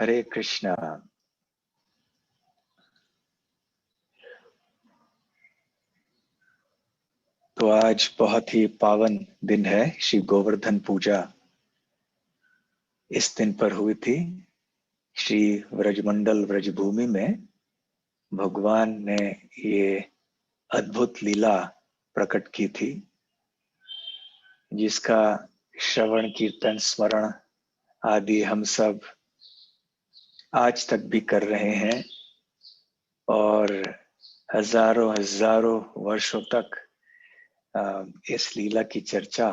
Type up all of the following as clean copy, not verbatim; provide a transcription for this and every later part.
हरे कृष्णा। तो आज बहुत ही पावन दिन है, श्री गोवर्धन पूजा इस दिन पर हुई थी। श्री व्रजमंडल व्रजभूमि में भगवान ने ये अद्भुत लीला प्रकट की थी, जिसका श्रवण कीर्तन स्मरण आदि हम सब आज तक भी कर रहे हैं और हजारों हजारों वर्षों तक इस लीला की चर्चा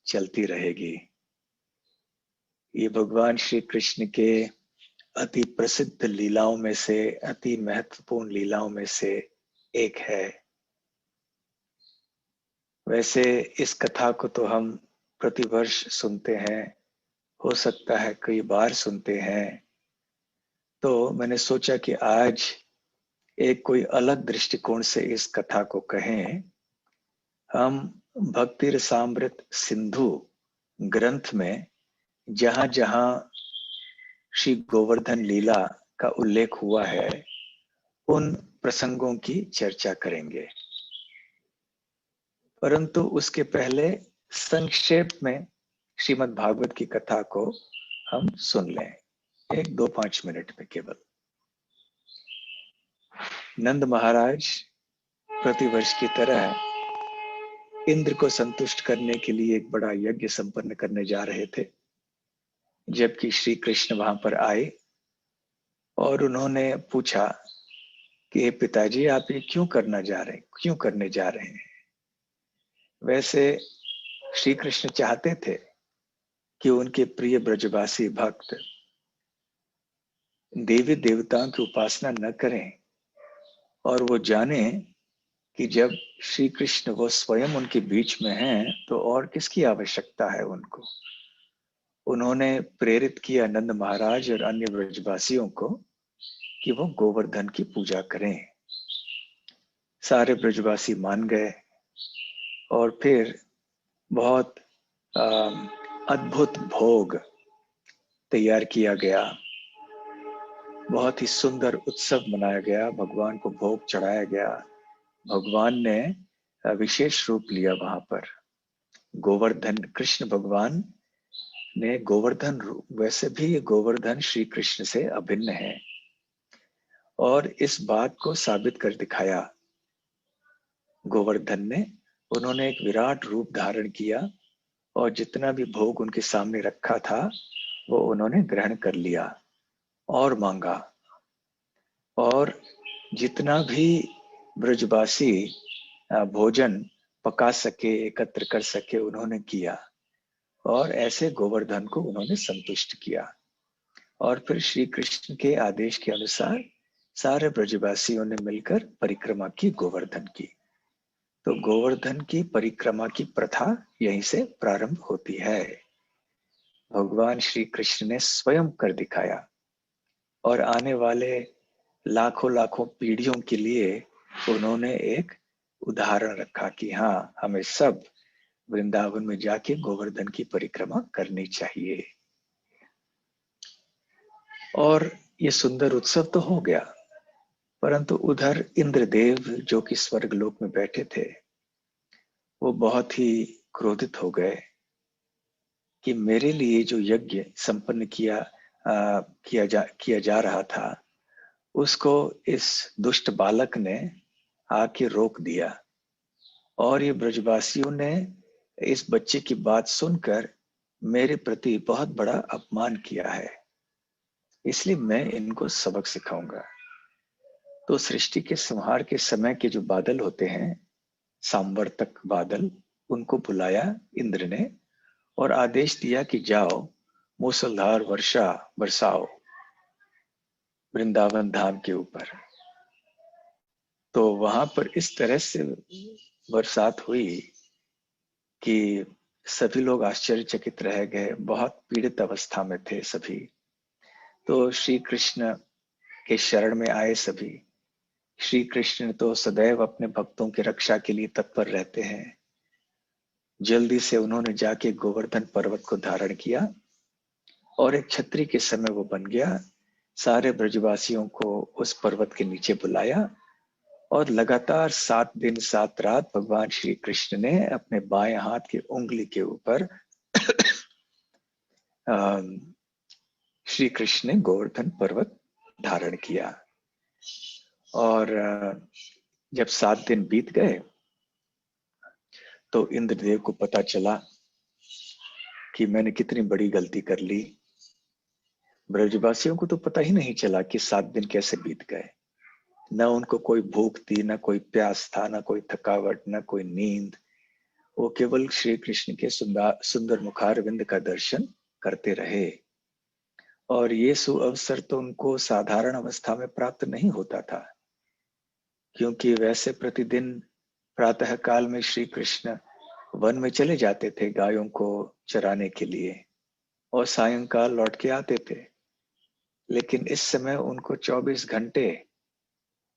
चलती रहेगी। ये भगवान श्री कृष्ण के अति प्रसिद्ध लीलाओं में से, अति महत्वपूर्ण लीलाओं में से एक है। वैसे इस कथा को तो हम प्रतिवर्ष सुनते हैं, हो सकता है कई बार सुनते हैं। तो मैंने सोचा कि आज एक कोई अलग दृष्टिकोण से इस कथा को कहें। हम भक्ति रसामृत सिंधु ग्रंथ में जहां जहां श्री गोवर्धन लीला का उल्लेख हुआ है, उन प्रसंगों की चर्चा करेंगे। परंतु उसके पहले संक्षेप में श्रीमद् भागवत की कथा को हम सुन लें, 1-2-5 मिनट में केवल। नंद महाराज प्रतिवर्ष की तरह इंद्र को संतुष्ट करने के लिए एक बड़ा यज्ञ संपन्न करने जा रहे थे, जबकि श्री कृष्ण वहां पर आए और उन्होंने पूछा कि पिताजी, आप ये क्यों करने जा रहे हैं। वैसे श्री कृष्ण चाहते थे कि उनके प्रिय ब्रजवासी भक्त देवी देवताओं की उपासना न करें और वो जाने कि जब श्री कृष्ण वो स्वयं उनके बीच में हैं तो और किसकी आवश्यकता है उनको। उन्होंने प्रेरित किया नंद महाराज और अन्य ब्रजवासियों को कि वो गोवर्धन की पूजा करें। सारे ब्रजवासी मान गए और फिर बहुत अद्भुत भोग तैयार किया गया, बहुत ही सुंदर उत्सव मनाया गया, भगवान को भोग चढ़ाया गया। भगवान ने विशेष रूप लिया वहां पर। गोवर्धन कृष्ण भगवान ने गोवर्धन रूप, वैसे भी गोवर्धन श्री कृष्ण से अभिन्न है और इस बात को साबित कर दिखाया गोवर्धन ने। उन्होंने एक विराट रूप धारण किया और जितना भी भोग उनके सामने रखा था वो उन्होंने ग्रहण कर लिया और मांगा, और जितना भी ब्रजवासी भोजन पका सके, एकत्र कर सके, उन्होंने किया और ऐसे गोवर्धन को उन्होंने संतुष्ट किया। और फिर श्री कृष्ण के आदेश के अनुसार सारे ब्रजवासियों ने मिलकर परिक्रमा की गोवर्धन की। तो गोवर्धन की परिक्रमा की प्रथा यहीं से प्रारंभ होती है। भगवान श्री कृष्ण ने स्वयं कर दिखाया और आने वाले लाखों लाखों पीढ़ियों के लिए उन्होंने एक उदाहरण रखा कि हाँ, हमें सब वृंदावन में जाके गोवर्धन की परिक्रमा करनी चाहिए। और ये सुंदर उत्सव तो हो गया, परंतु उधर इंद्रदेव जो कि स्वर्ग लोक में बैठे थे, वो बहुत ही क्रोधित हो गए कि मेरे लिए जो यज्ञ संपन्न किया जा रहा था, उसको इस दुष्ट बालक ने आके रोक दिया। और ये ब्रजवासियों ने इस बच्चे की बात सुनकर मेरे प्रति बहुत बड़ा अपमान किया है, इसलिए मैं इनको सबक सिखाऊंगा। तो सृष्टि के संहार के समय के जो बादल होते हैं, सांवर्तक बादल, उनको बुलाया इंद्र ने और आदेश दिया कि जाओ मूसलधार वर्षा बरसाओ वृंदावन धाम के ऊपर। तो वहां पर इस तरह से बरसात हुई कि सभी लोग आश्चर्यचकित रह गए, बहुत पीड़ित अवस्था में थे सभी। तो श्री कृष्ण के शरण में आए सभी। श्री कृष्ण तो सदैव अपने भक्तों की रक्षा के लिए तत्पर रहते हैं। जल्दी से उन्होंने जाके गोवर्धन पर्वत को धारण किया और एक छतरी के समय वो बन गया सारे ब्रजवासियों को उस पर्वत के नीचे बुलाया और लगातार 7 दिन 7 रात भगवान श्री कृष्ण ने अपने बाएं हाथ की उंगली के ऊपर श्री कृष्ण ने गोवर्धन पर्वत धारण किया। और जब 7 दिन बीत गए तो इंद्रदेव को पता चला कि मैंने कितनी बड़ी गलती कर ली। ब्रजवासियों को तो पता ही नहीं चला कि 7 दिन कैसे बीत गए। न उनको कोई भूख थी, न कोई प्यास था, न कोई थकावट, न कोई नींद। वो केवल श्री कृष्ण के सुंदर मुखारविंद का दर्शन करते रहे। और ये सुअवसर तो उनको साधारण अवस्था में प्राप्त नहीं होता था, क्योंकि वैसे प्रतिदिन प्रातः काल में श्री कृष्ण वन में चले जाते थे गायों को चराने के लिए और सायंकाल लौट के आते थे। लेकिन इस समय उनको 24 घंटे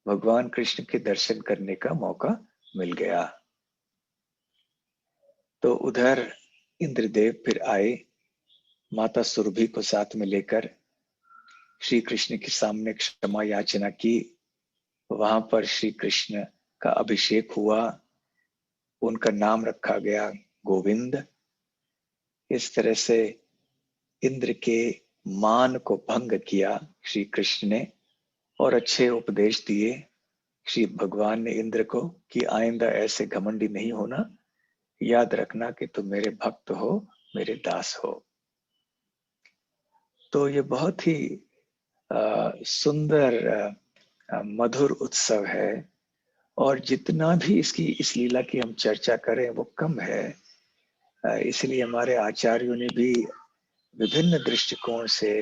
भगवान कृष्ण के दर्शन करने का मौका मिल गया। तो उधर इंद्रदेव फिर आए, माता सुरभि को साथ में लेकर श्री कृष्ण के सामने क्षमा याचना की। वहां पर श्री कृष्ण का अभिषेक हुआ, उनका नाम रखा गया गोविंद। इस तरह से इंद्र के मान को भंग किया श्री कृष्ण ने और अच्छे उपदेश दिए श्री भगवान ने इंद्र को कि आइंदा ऐसे घमंडी नहीं होना, याद रखना कि तुम मेरे भक्त हो, मेरे दास हो। तो ये बहुत ही सुंदर मधुर उत्सव है और जितना भी इस लीला की हम चर्चा करें वो कम है। इसलिए हमारे आचार्यों ने भी विभिन्न दृष्टिकोण से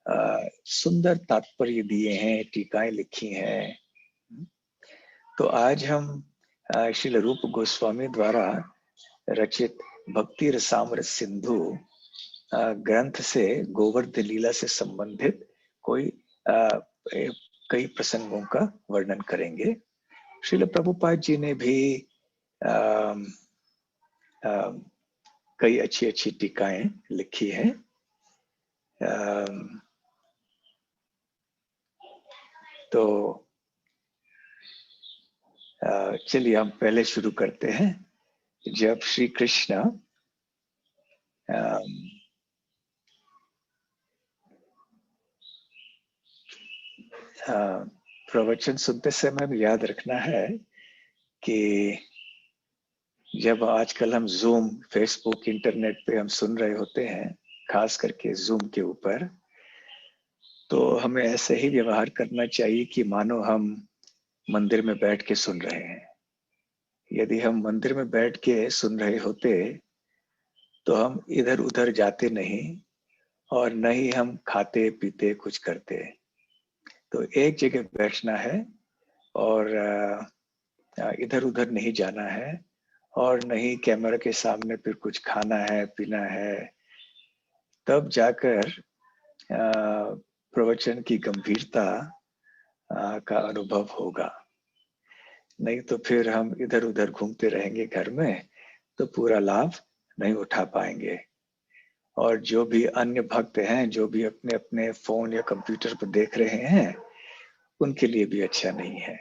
सुंदर तात्पर्य दिए हैं, टीकाएं लिखी हैं। तो आज हम श्रील रूप गोस्वामी द्वारा रचित भक्ति रसामृत सिंधु ग्रंथ से गोवर्धन लीला से संबंधित कई प्रसंगों का वर्णन करेंगे। श्रील प्रभुपाद जी ने भी कई अच्छी अच्छी टीकाएं लिखी हैं। तो चलिए हम पहले शुरू करते हैं। जब श्री कृष्ण प्रवचन सुनते समय हमें याद रखना है कि जब आजकल हम जूम, फेसबुक, इंटरनेट पे हम सुन रहे होते हैं, खास करके जूम के ऊपर, तो हमें ऐसे ही व्यवहार करना चाहिए कि मानो हम मंदिर में बैठ के सुन रहे हैं। यदि हम मंदिर में बैठ के सुन रहे होते तो हम इधर उधर जाते नहीं और न ही हम खाते पीते कुछ करते। तो एक जगह बैठना है और इधर उधर नहीं जाना है और नहीं कैमरा के सामने फिर कुछ खाना है, पीना है। तब जाकर प्रवचन की गंभीरता का अनुभव होगा। नहीं तो फिर हम इधर उधर घूमते रहेंगे घर में तो पूरा लाभ नहीं उठा पाएंगे। और जो भी अन्य भक्त हैं, जो भी अपने अपने फोन या कंप्यूटर पर देख रहे हैं, उनके लिए भी अच्छा नहीं है।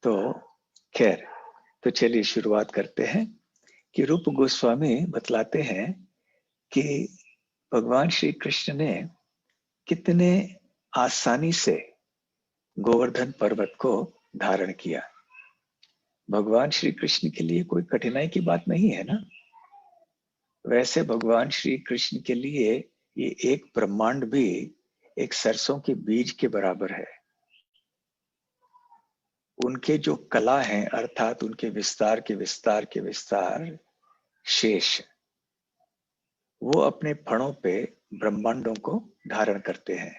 तो खैर, तो चलिए शुरुआत करते हैं कि रूप गोस्वामी बतलाते हैं कि भगवान श्री कृष्ण ने कितने आसानी से गोवर्धन पर्वत को धारण किया। भगवान श्री कृष्ण के लिए कोई कठिनाई की बात नहीं है ना। वैसे भगवान श्री कृष्ण के लिए ये एक ब्रह्मांड भी एक सरसों के बीज के बराबर है। उनके जो कला हैं, अर्थात उनके विस्तार के विस्तार शेष, वो अपने फणों पे ब्रह्मांडों को धारण करते हैं।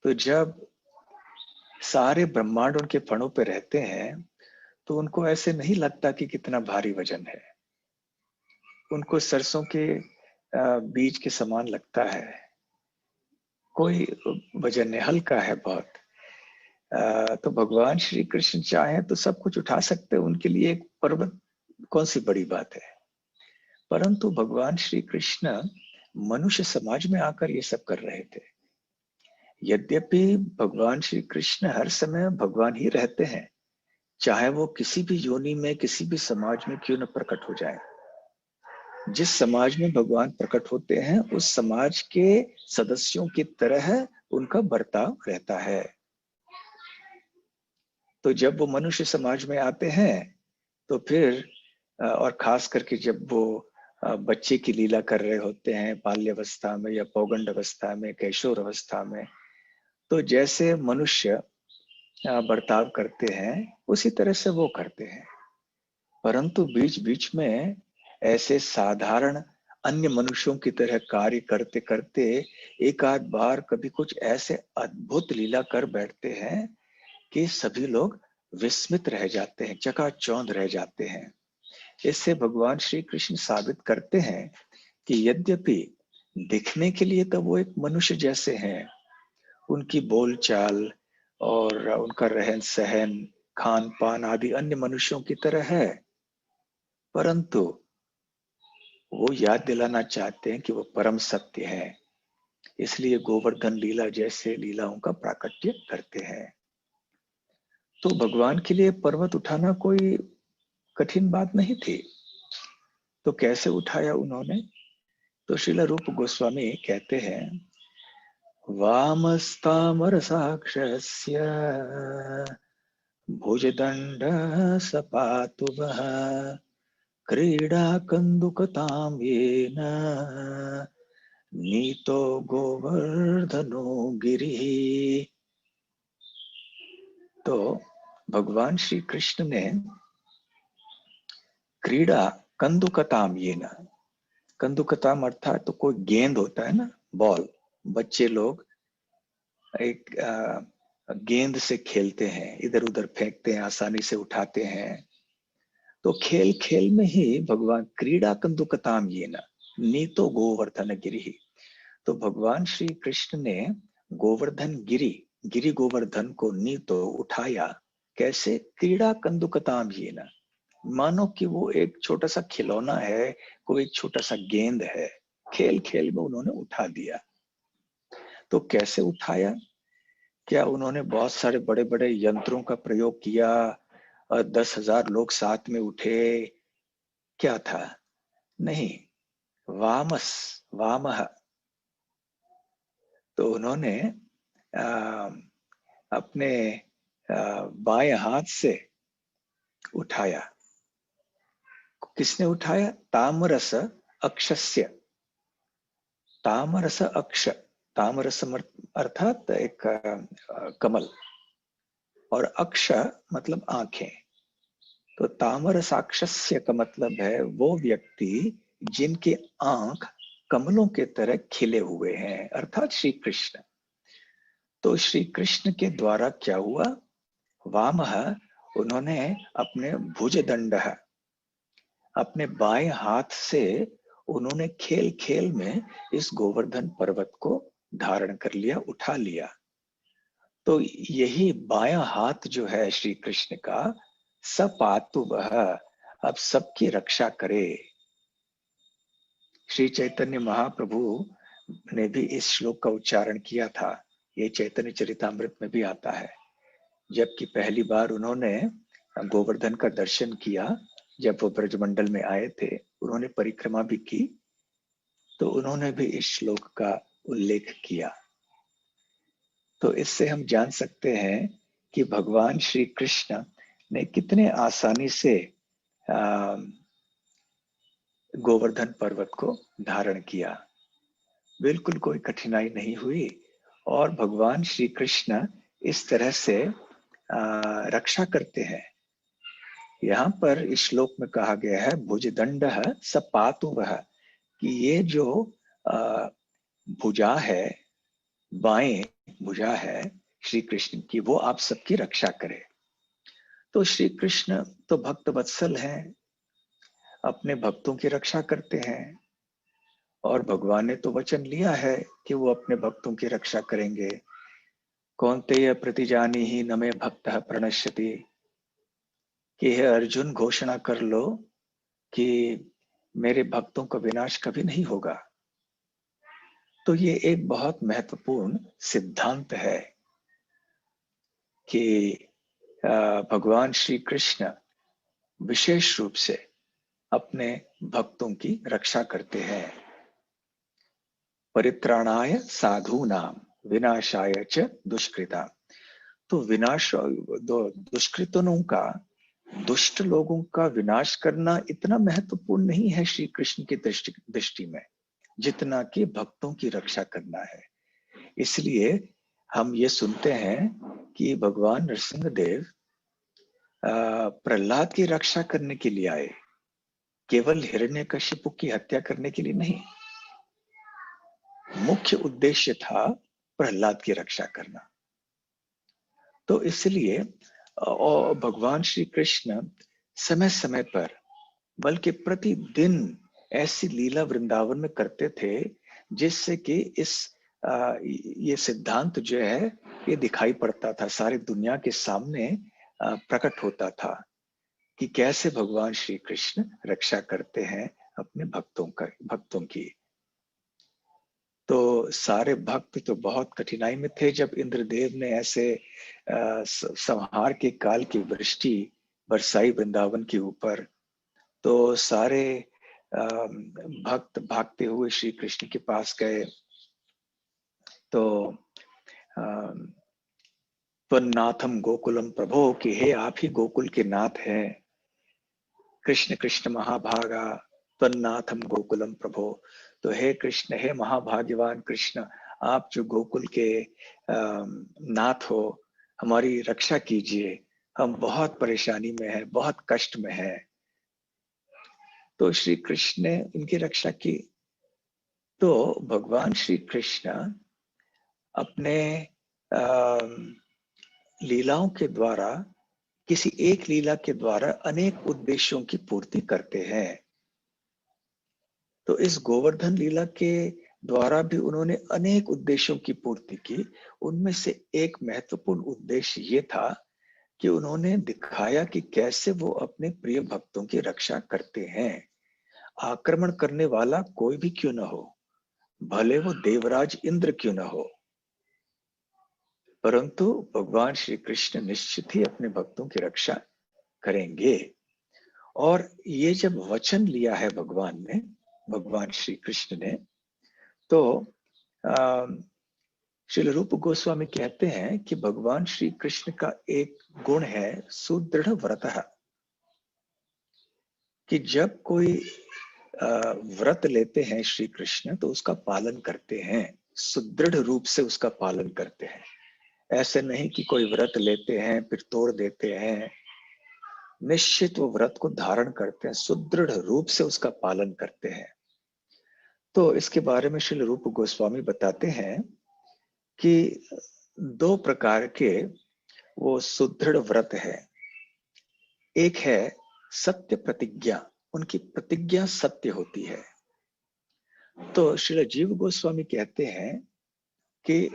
तो जब सारे ब्रह्मांड उनके फणों पे रहते हैं तो उनको ऐसे नहीं लगता कि कितना भारी वजन है। उनको सरसों के बीज के समान लगता है, कोई वजन नहीं, हल्का है बहुत। तो भगवान श्री कृष्ण चाहे तो सब कुछ उठा सकते हैं, उनके लिए एक पर्वत कौन सी बड़ी बात है। परंतु भगवान श्री कृष्ण मनुष्य समाज में आकर ये सब कर रहे थे। यद्यपि भगवान श्री कृष्ण हर समय भगवान ही रहते हैं, चाहे वो किसी भी योनि में, किसी भी समाज में क्यों न प्रकट हो जाए। जिस समाज में भगवान प्रकट होते हैं, उस समाज के सदस्यों की तरह उनका बर्ताव रहता है। तो जब वो मनुष्य समाज में आते हैं, तो फिर और खास करके जब वो बच्चे की लीला कर रहे होते हैं बाल्यावस्था में या पौगंड अवस्था में, किशोर अवस्था में, तो जैसे मनुष्य बर्ताव करते हैं उसी तरह से वो करते हैं। परंतु बीच बीच में ऐसे साधारण अन्य मनुष्यों की तरह कार्य करते करते एक आध बार कभी कुछ ऐसे अद्भुत लीला कर बैठते हैं कि सभी लोग विस्मित रह जाते हैं, चकाचौंध रह जाते हैं। इससे भगवान श्री कृष्ण साबित करते हैं कि यद्यपि दिखने के लिए तो वो एक मनुष्य जैसे हैं, उनकी बोलचाल और उनका रहन सहन, खान पान आदि अन्य मनुष्यों की तरह है, परंतु वो याद दिलाना चाहते हैं कि वो परम सत्य है। इसलिए गोवर्धन लीला जैसे लीलाओं का प्राकट्य करते हैं। तो भगवान के लिए पर्वत उठाना कोई कठिन बात नहीं थी। तो कैसे उठाया उन्होंने? तो श्रील रूप गोस्वामी कहते हैं, वामस्तामर साक्षस्य भुजदंड सपातु वः क्रीडा कंदुकतां येन नीतो गोवर्धनो गिरिः। तो भगवान श्री कृष्ण ने क्रीड़ा कंदुकताम येन, कंदुकताम अर्थात तो कोई गेंद होता है ना, बॉल, बच्चे लोग एक गेंद से खेलते हैं, इधर उधर फेंकते हैं, आसानी से उठाते हैं। तो खेल खेल में ही भगवान क्रीड़ा कंदुकताम येन नीतो गोवर्धन गिरि, तो भगवान श्री कृष्ण ने गोवर्धन गिरि, गिरि गोवर्धन को नीतो उठाया। कैसे? क्रीड़ा कंदुकताम येन, मानो कि वो एक छोटा सा खिलौना है, कोई एक छोटा सा गेंद है, खेल खेल में उन्होंने उठा दिया। तो कैसे उठाया? क्या उन्होंने बहुत सारे बड़े बड़े यंत्रों का प्रयोग किया और 10,000 लोग साथ में उठे? क्या था? नहीं, वामस, वामह, तो उन्होंने अपने बाएं हाथ से उठाया। किसने उठाया? तामरस अक्षस्य, तामरस अक्ष, तामरस अर्थात एक कमल, और अक्ष मतलब आंखें। तो तामरसाक्षस्य का मतलब है वो व्यक्ति जिनके आंख कमलों के तरह खिले हुए हैं, अर्थात श्री कृष्ण। तो श्री कृष्ण के द्वारा क्या हुआ? वामह, उन्होंने अपने भुजदंड, अपने बाएं हाथ से उन्होंने खेल खेल में इस गोवर्धन पर्वत को धारण कर लिया, उठा लिया। तो यही बायां हाथ जो है श्री कृष्ण का, सपातु वह, अब सबकी रक्षा करे। श्री चैतन्य महाप्रभु ने भी इस श्लोक का उच्चारण किया था, ये चैतन्य चरितामृत में भी आता है। जबकि पहली बार उन्होंने गोवर्धन का दर्शन किया, जब वो ब्रजमंडल में आए थे, उन्होंने परिक्रमा भी की, तो उन्होंने भी इस श्लोक का उल्लेख किया। तो इससे हम जान सकते हैं कि भगवान श्री कृष्ण ने कितने आसानी से गोवर्धन पर्वत को धारण किया, बिल्कुल कोई कठिनाई नहीं हुई। और भगवान श्री कृष्ण इस तरह से रक्षा करते हैं। यहाँ पर इस श्लोक में कहा गया है भुजदंड सपातु वह, कि ये जो भुजा है, बाएं भुजा है श्री कृष्ण की, वो आप सबकी रक्षा करे। तो श्री कृष्ण तो भक्त वत्सल हैं, अपने भक्तों की रक्षा करते हैं, और भगवान ने तो वचन लिया है कि वो अपने भक्तों की रक्षा करेंगे। कौन्तेय प्रतिजानी ही न मे भक्त प्रणश्यति, कि हे अर्जुन घोषणा कर लो कि मेरे भक्तों का विनाश कभी नहीं होगा। तो ये एक बहुत महत्वपूर्ण सिद्धांत है कि भगवान श्री कृष्ण विशेष रूप से अपने भक्तों की रक्षा करते हैं। परित्राणाय साधूनां विनाशाय च दुष्कृता। तो विनाश दुष्कृतों का, दुष्ट लोगों का विनाश करना इतना महत्वपूर्ण नहीं है श्री कृष्ण की दृष्टि में, जितना कि भक्तों की रक्षा करना है। इसलिए हम ये सुनते हैं कि भगवान नरसिंहदेव प्रहलाद की रक्षा करने के लिए आए, केवल हिरण्यकशिपु की हत्या करने के लिए नहीं। मुख्य उद्देश्य था प्रहलाद की रक्षा करना। तो इसलिए भगवान श्री कृष्ण समय समय पर, बल्कि प्रतिदिन ऐसी लीला वृंदावन में करते थे जिससे कि ये सिद्धांत जो है ये दिखाई पड़ता था, सारी दुनिया के सामने प्रकट होता था कि कैसे भगवान श्री कृष्ण रक्षा करते हैं अपने भक्तों की। तो सारे भक्त तो बहुत कठिनाई में थे जब इंद्रदेव ने ऐसे संहार के काल की वृष्टि बरसाई वृंदावन के ऊपर। तो सारे भक्त भागते हुए श्री कृष्ण के पास गए। तो त्वन्नाथम गोकुलम प्रभो, कि हे आप ही गोकुल के नाथ हैं। कृष्ण कृष्ण महाभागा त्वन्नाथम गोकुलम प्रभो। तो हे कृष्ण, हे महाभाग्यवान कृष्ण, आप जो गोकुल के नाथ हो, हमारी रक्षा कीजिए, हम बहुत परेशानी में हैं, बहुत कष्ट में हैं। तो श्री कृष्ण ने इनकी रक्षा की। तो भगवान श्री कृष्ण अपने लीलाओं के द्वारा, किसी एक लीला के द्वारा अनेक उद्देश्यों की पूर्ति करते हैं। तो इस गोवर्धन लीला के द्वारा भी उन्होंने अनेक उद्देश्यों की पूर्ति की। उनमें से एक महत्वपूर्ण उद्देश्य ये था कि उन्होंने दिखाया कि कैसे वो अपने प्रिय भक्तों की रक्षा करते हैं। आक्रमण करने वाला कोई भी क्यों न हो, भले वो देवराज इंद्र क्यों न हो, परंतु भगवान श्री कृष्ण निश्चित ही अपने भक्तों की रक्षा करेंगे। और ये जब वचन लिया है भगवान श्री कृष्ण ने, तो श्रील रूप गोस्वामी कहते हैं कि भगवान श्री कृष्ण का एक गुण है सुदृढ़ व्रतः, कि जब कोई व्रत लेते हैं श्री कृष्ण तो उसका पालन करते हैं, सुदृढ़ रूप से उसका पालन करते हैं। ऐसे नहीं कि कोई व्रत लेते हैं फिर तोड़ देते हैं, निश्चित वो व्रत को धारण करते हैं, सुदृढ़ रूप से उसका पालन करते हैं। तो इसके बारे में श्रील रूप गोस्वामी बताते हैं कि दो प्रकार के वो सुदृढ़ व्रत है। एक है सत्य प्रतिज्ञा, उनकी प्रतिज्ञा सत्य होती है। तो श्रील जीव गोस्वामी कहते हैं कि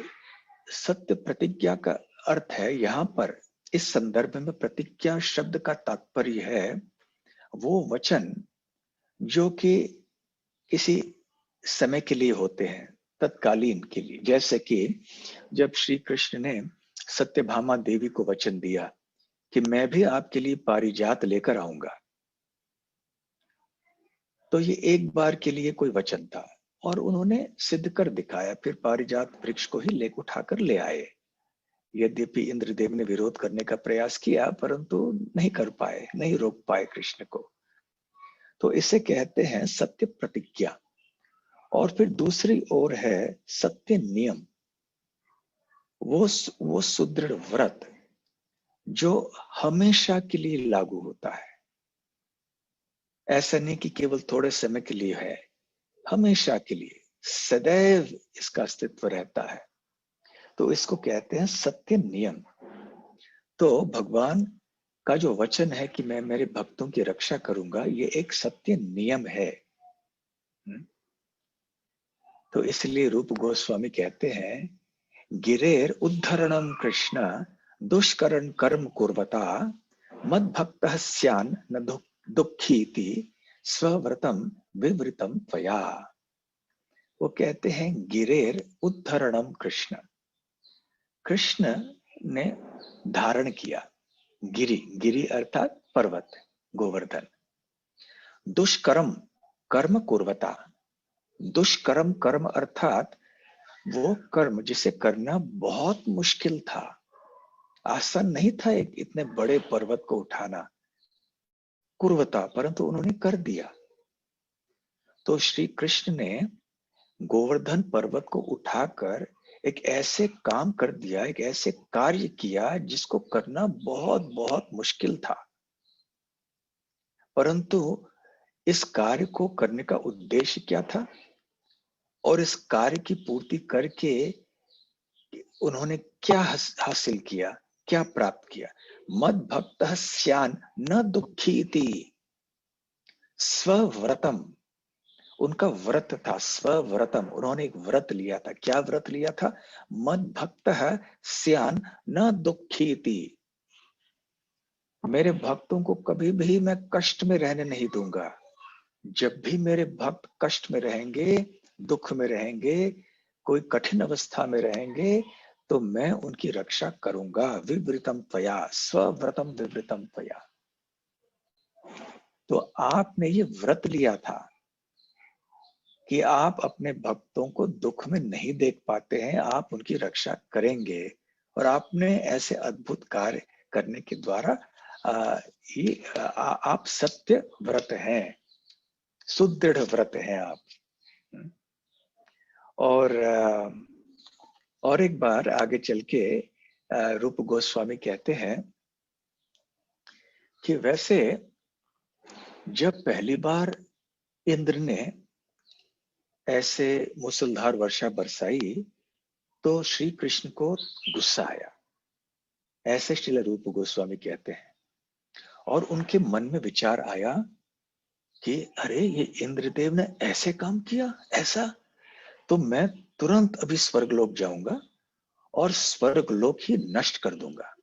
सत्य प्रतिज्ञा का अर्थ है, यहां पर इस संदर्भ में प्रतिज्ञा शब्द का तात्पर्य है वो वचन जो कि किसी समय के लिए होते हैं, तत्कालीन के लिए। जैसे कि जब श्री कृष्ण ने सत्यभामा देवी को वचन दिया कि मैं भी आपके लिए पारिजात लेकर आऊंगा, तो ये एक बार के लिए कोई वचन था और उन्होंने सिद्ध कर दिखाया। फिर पारिजात वृक्ष को ही उठाकर ले आए। यद्यपि इंद्रदेव ने विरोध करने का प्रयास किया परंतु नहीं कर पाए, नहीं रोक पाए कृष्ण को। तो इसे कहते हैं सत्य प्रतिज्ञा। और फिर दूसरी ओर है सत्य नियम, वो सुदृढ़ व्रत जो हमेशा के लिए लागू होता है। ऐसा नहीं कि केवल थोड़े समय के लिए है, हमेशा के लिए, सदैव इसका अस्तित्व रहता है। तो इसको कहते हैं सत्य नियम। तो भगवान का जो वचन है कि मैं मेरे भक्तों की रक्षा करूंगा, ये एक सत्य नियम है। तो इसलिए रूप गोस्वामी कहते हैं गिरेर उद्धरणम कृष्ण दुष्करण कर्म कुर्वता मद भक्त स्यान न दुखीति स्वव्रतम विवृतम त्वया। वो कहते हैं गिरेर उद्धरणम कृष्ण, कृष्ण ने धारण किया। गिरि, गिरि अर्थात पर्वत, गोवर्धन। दुष्कर्म कर्म कुर्वता, दुष्कर्म कर्म अर्थात वो कर्म जिसे करना बहुत मुश्किल था, आसान नहीं था एक इतने बड़े पर्वत को उठाना, कुर्वता, परंतु उन्होंने कर दिया। तो श्री कृष्ण ने गोवर्धन पर्वत को उठाकर एक ऐसे काम कर दिया, एक ऐसे कार्य किया जिसको करना बहुत बहुत मुश्किल था, परंतु इस कार्य को करने का उद्देश्य क्या था और इस कार्य की पूर्ति करके उन्होंने क्या हासिल किया, क्या प्राप्त किया। मद भक्त स्यान न दुखीति, स्वव्रतम, उनका व्रत था, स्वव्रतम, उन्होंने एक व्रत लिया था। क्या व्रत लिया था? मद भक्त स्यान न दुखीति, मेरे भक्तों को कभी भी मैं कष्ट में रहने नहीं दूंगा। जब भी मेरे भक्त कष्ट में रहेंगे, दुख में रहेंगे, कोई कठिन अवस्था में रहेंगे, तो मैं उनकी रक्षा करूंगा। विवृतम त्वया, स्वव्रतम विवृतम त्वया। तो आपने ये व्रत लिया था कि आप अपने भक्तों को दुख में नहीं देख पाते हैं, आप उनकी रक्षा करेंगे, और आपने ऐसे अद्भुत कार्य करने के द्वारा आप सत्य व्रत हैं, सुदृढ़ व्रत हैं आप। और एक बार आगे चल के रूप गोस्वामी कहते हैं कि वैसे जब पहली बार इंद्र ने ऐसे मूसलधार वर्षा बरसाई तो श्री कृष्ण को गुस्सा आया, ऐसे श्रील रूप गोस्वामी कहते हैं। और उनके मन में विचार आया कि अरे ये इंद्रदेव ने ऐसे काम किया, ऐसा, तो मैं तुरंत अभी स्वर्गलोक जाऊंगा और स्वर्गलोक ही नष्ट कर दूंगा।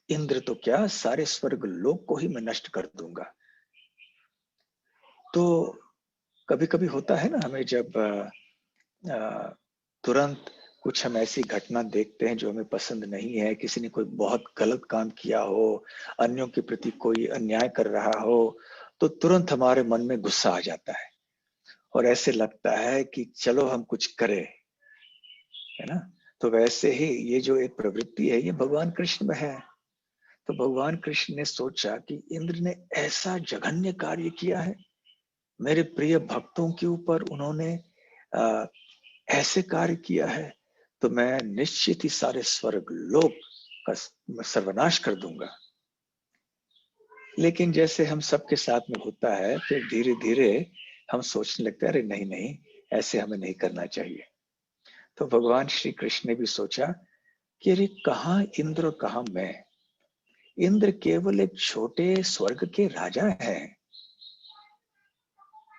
इंद्र तो क्या, सारे स्वर्गलोक को ही मैं नष्ट कर दूंगा। तो कभी कभी होता है ना हमें, जब तुरंत कुछ हम ऐसी घटना देखते हैं जो हमें पसंद नहीं है, किसी ने कोई बहुत गलत काम किया हो, अन्यों के प्रति कोई अन्याय कर रहा हो, तो तुरंत हमारे मन में गुस्सा आ जाता है और ऐसे लगता है कि चलो हम कुछ करें, है ना। तो वैसे ही ये जो एक प्रवृत्ति है ये भगवान कृष्ण में है। तो भगवान कृष्ण ने सोचा कि इंद्र ने ऐसा जघन्य कार्य किया है, मेरे प्रिय भक्तों के ऊपर उन्होंने ऐसे कार्य किया है, तो मैं निश्चित ही सारे स्वर्ग लोक का सर्वनाश कर दूंगा। लेकिन जैसे हम सबके साथ में होता है, फिर धीरे धीरे हम सोचने लगते हैं अरे नहीं नहीं, ऐसे हमें नहीं करना चाहिए। तो भगवान श्री कृष्ण ने भी सोचा कि अरे कहाँ इंद्र और कहाँ मैं, इंद्र केवल एक छोटे स्वर्ग के राजा हैं,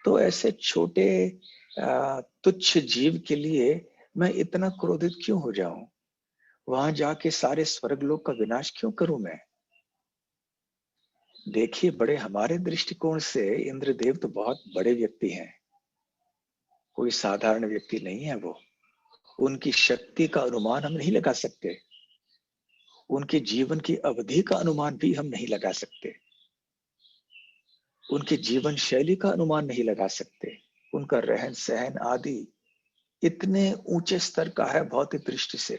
तो ऐसे छोटे तुच्छ जीव के लिए मैं इतना क्रोधित क्यों हो जाऊं, वहां जाके सारे स्वर्गलोक का विनाश क्यों करूं मैं। देखिए, बड़े हमारे दृष्टिकोण से इंद्रदेव तो बहुत बड़े व्यक्ति हैं, कोई साधारण व्यक्ति नहीं है वो। उनकी शक्ति का अनुमान हम नहीं लगा सकते, उनके जीवन की अवधि का अनुमान भी हम नहीं लगा सकते, उनके जीवन शैली का अनुमान नहीं लगा सकते, उनका रहन सहन आदि इतने ऊंचे स्तर का है भौतिक दृष्टि से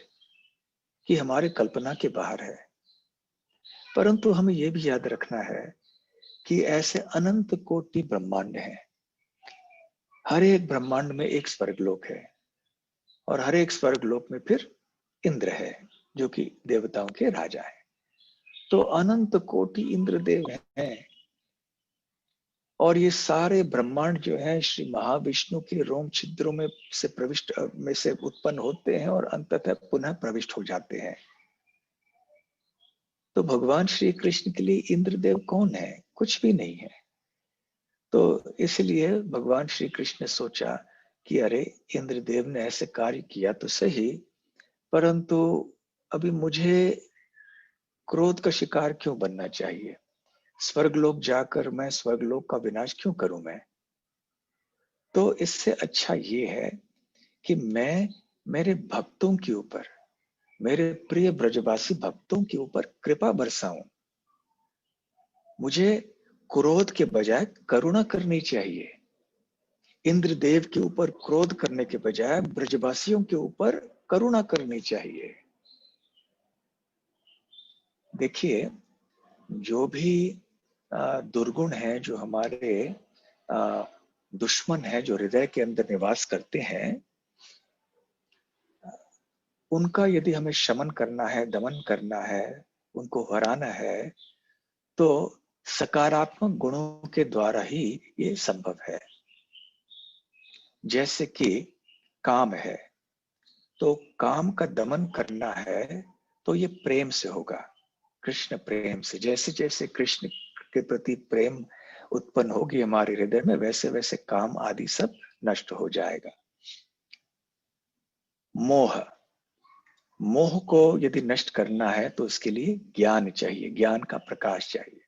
कि हमारे कल्पना के बाहर है। परंतु हमें यह भी याद रखना है कि ऐसे अनंत कोटि ब्रह्मांड हैं, हर एक ब्रह्मांड में एक स्वर्गलोक है और हर एक स्वर्गलोक में फिर इंद्र है जो कि देवताओं के राजा है। तो अनंत कोटि इंद्रदेव हैं और ये सारे ब्रह्मांड जो है श्री महाविष्णु के रोम छिद्रों में से प्रविष्ट में से उत्पन्न होते हैं और अंततः पुनः प्रविष्ट हो जाते हैं। तो भगवान श्री कृष्ण के लिए इंद्रदेव कौन है? कुछ भी नहीं है। तो इसलिए भगवान श्री कृष्ण ने सोचा कि अरे इंद्रदेव ने ऐसे कार्य किया तो सही, परंतु अभी मुझे क्रोध का शिकार क्यों बनना चाहिए, स्वर्गलोक जाकर मैं स्वर्गलोक का विनाश क्यों करूं मैं। तो इससे अच्छा ये है कि मैं मेरे भक्तों के ऊपर, मेरे प्रिय ब्रजवासी भक्तों के ऊपर कृपा बरसाऊं। मुझे क्रोध के बजाय करुणा करनी चाहिए। इंद्रदेव के ऊपर क्रोध करने के बजाय ब्रजवासियों के ऊपर करुणा करनी चाहिए। देखिए, जो भी दुर्गुण है, जो हमारे दुश्मन है, जो हृदय के अंदर निवास करते हैं, उनका यदि हमें शमन करना है, दमन करना है, उनको हराना है, तो सकारात्मक गुणों के द्वारा ही ये संभव है। जैसे कि काम है, तो काम का दमन करना है तो ये प्रेम से होगा, कृष्ण प्रेम से। जैसे जैसे कृष्ण के प्रति प्रेम उत्पन्न होगी हमारे हृदय में, वैसे वैसे काम आदि सब नष्ट हो जाएगा। मोह, मोह को यदि नष्ट करना है तो उसके लिए ज्ञान चाहिए, ज्ञान का प्रकाश चाहिए।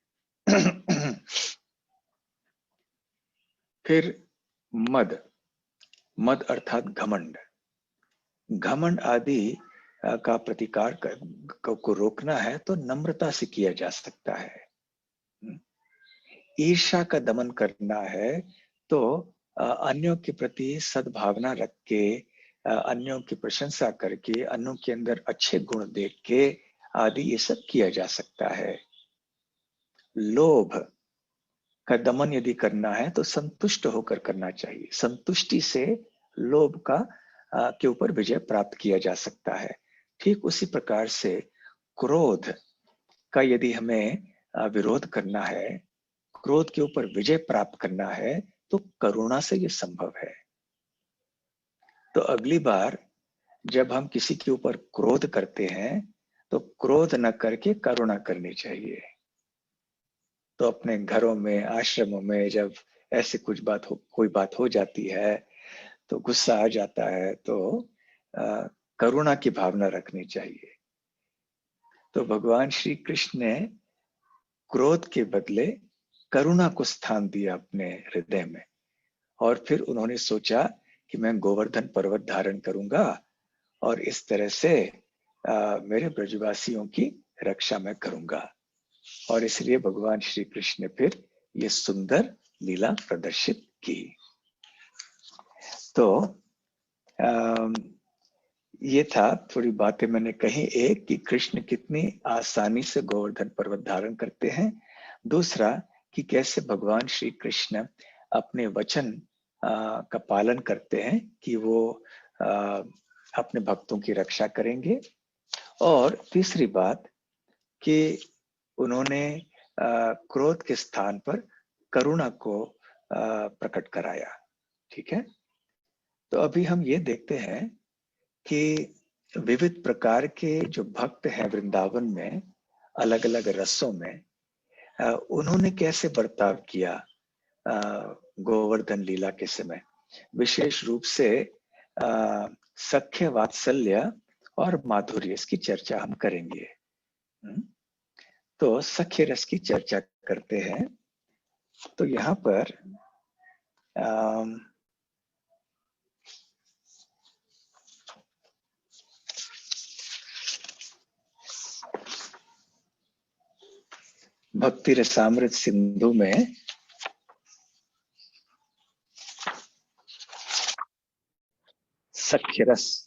फिर मद, मद अर्थात घमंड, घमंड आदि का प्रतिकार को रोकना है तो नम्रता से किया जा सकता है। ईर्ष्या का दमन करना है तो अन्यों के प्रति सद्भावना रख के, अन्यों की प्रशंसा करके, अन्यों के अंदर अच्छे गुण देख के आदि ये सब किया जा सकता है। लोभ का दमन यदि करना है तो संतुष्ट होकर करना चाहिए, संतुष्टि से लोभ का के ऊपर विजय प्राप्त किया जा सकता है। ठीक उसी प्रकार से क्रोध का यदि हमें विरोध करना है, क्रोध के ऊपर विजय प्राप्त करना है, तो करुणा से ये संभव है। तो अगली बार जब हम किसी के ऊपर क्रोध करते हैं तो क्रोध न करके करुणा करनी चाहिए। तो अपने घरों में, आश्रमों में जब ऐसे कुछ कोई बात हो जाती है तो गुस्सा आ जाता है, तो करुणा की भावना रखनी चाहिए। तो भगवान श्री कृष्ण ने क्रोध के बदले करुणा को स्थान दिया अपने हृदय में, और फिर उन्होंने सोचा कि मैं गोवर्धन पर्वत धारण करूंगा और इस तरह से मेरे ब्रजवासियों की रक्षा मैं करूंगा। और इसलिए भगवान श्री कृष्ण ने फिर ये सुंदर लीला प्रदर्शित की। तो ये था, थोड़ी बातें मैंने कही। एक कि कृष्ण कितनी आसानी से गोवर्धन पर्वत धारण करते हैं, दूसरा कि कैसे भगवान श्री कृष्ण अपने वचन का पालन करते हैं कि वो अपने भक्तों की रक्षा करेंगे, और तीसरी बात कि उन्होंने क्रोध के स्थान पर करुणा को प्रकट कराया। ठीक है, तो अभी हम ये देखते हैं कि विविध प्रकार के जो भक्त हैं वृंदावन में, अलग अलग रसों में, उन्होंने कैसे बर्ताव किया गोवर्धन लीला के समय। विशेष रूप से सख्य, वात्सल्य और माधुर्य, इसकी चर्चा हम करेंगे। तो सख्य रस की चर्चा करते हैं। तो यहाँ पर भक्ति रसामृत सिंधु में सख्य रस,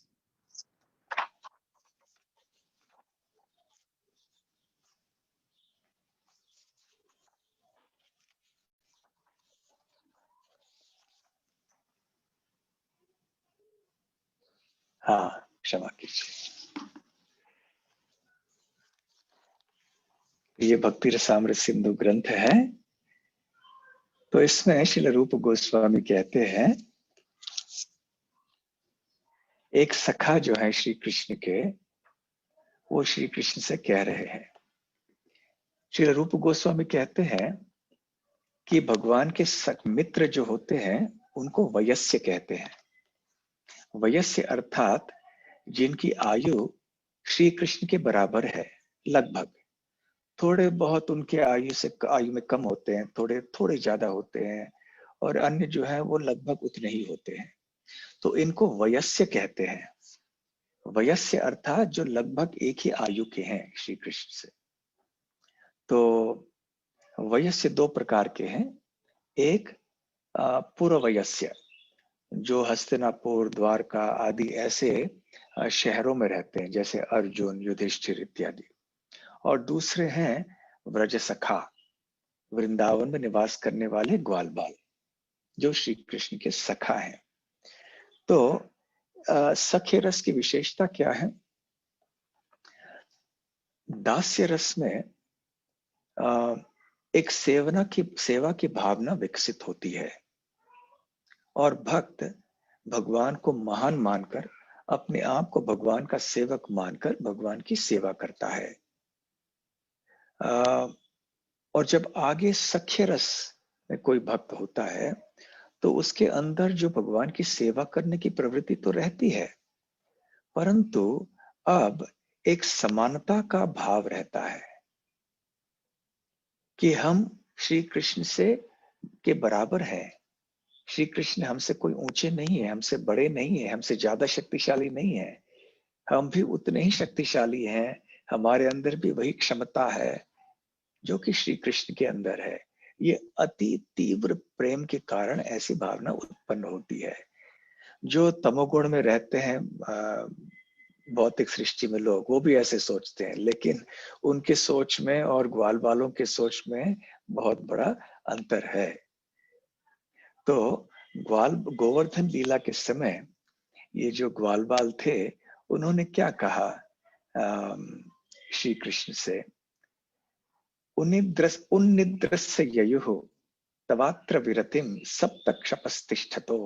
हाँ क्षमा कीजिए, ये भक्ति रसामृत सिंधु ग्रंथ है। तो इसमें श्रील रूप गोस्वामी कहते हैं, एक सखा जो है श्री कृष्ण के, वो श्री कृष्ण से कह रहे हैं। श्रील रूप गोस्वामी कहते हैं कि भगवान के मित्र जो होते हैं उनको वयस्य कहते हैं। वयस्य अर्थात जिनकी आयु श्री कृष्ण के बराबर है, लगभग। थोड़े बहुत उनके आयु में कम होते हैं, थोड़े थोड़े ज्यादा होते हैं, और अन्य जो है वो लगभग उतने ही होते हैं। तो इनको वयस्य कहते हैं। वयस्य अर्थात जो लगभग एक ही आयु के हैं श्री कृष्ण से। तो वयस्य दो प्रकार के हैं। एक पूर्व वयस्य, जो हस्तिनापुर, द्वारका आदि ऐसे शहरों में रहते हैं, जैसे अर्जुन, युधिष्ठिर इत्यादि। और दूसरे हैं व्रज सखा, वृंदावन में निवास करने वाले ग्वाल बाल, जो श्री कृष्ण के सखा हैं। तो सखे रस की विशेषता क्या है? दास्य रस में एक सेवा की भावना विकसित होती है और भक्त भगवान को महान मानकर, अपने आप को भगवान का सेवक मानकर भगवान की सेवा करता है। और जब आगे सख्य रस में कोई भक्त होता है तो उसके अंदर जो भगवान की सेवा करने की प्रवृत्ति तो रहती है, परंतु अब एक समानता का भाव रहता है कि हम श्री कृष्ण से के बराबर हैं। श्री कृष्ण हमसे कोई ऊंचे नहीं है, हमसे बड़े नहीं है, हमसे ज्यादा शक्तिशाली नहीं है, हम भी उतने ही शक्तिशाली हैं। हमारे अंदर भी वही क्षमता है जो कि श्री कृष्ण के अंदर है। ये अति तीव्र प्रेम के कारण ऐसी भावना उत्पन्न होती है। जो तमोगुण में रहते हैं भौतिक सृष्टि में लोग, वो भी ऐसे सोचते हैं, लेकिन उनके सोच में और ग्वाल बालों के सोच में बहुत बड़ा अंतर है। तो गोवर्धन लीला के समय ये जो ग्वाल बाल थे, उन्होंने क्या कहा श्री कृष्ण से? उन्निद्रस्य ययुः तवात्र विरतिम सप्तक्षपस्तिष्ठतो।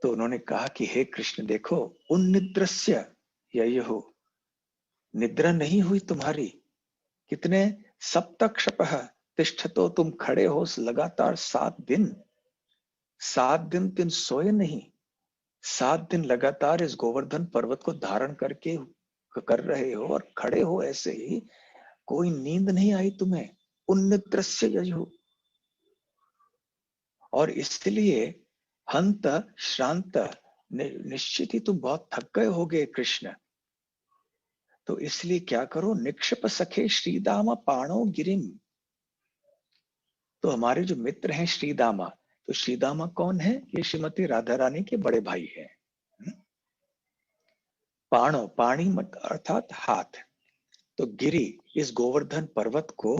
तो उन्होंने कहा कि हे कृष्ण देखो, उन्निद्रस्य ययुः, निद्रा नहीं हुई तुम्हारी। कितने? सप्तक्षपः तिष्ठतो, तुम खड़े हो लगातार 7 दिन। 7 दिन तुम सोए नहीं, 7 दिन लगातार इस गोवर्धन पर्वत को धारण करके कर रहे हो और खड़े हो ऐसे ही, कोई नींद नहीं आई तुम्हें। उन्निद्रस्य ययुः, और इसलिए हंत श्रांत, निश्चित ही तुम बहुत थक गए होगे कृष्ण। तो इसलिए क्या करो, निक्षिप सखे श्रीदामा पाणो गिरिम। तो हमारे जो मित्र हैं श्रीदामा, तो श्रीदामा कौन है? ये श्रीमती राधा रानी के बड़े भाई हैं। पाणो, पाणी अर्थात हाथ। तो गिरी, इस गोवर्धन पर्वत को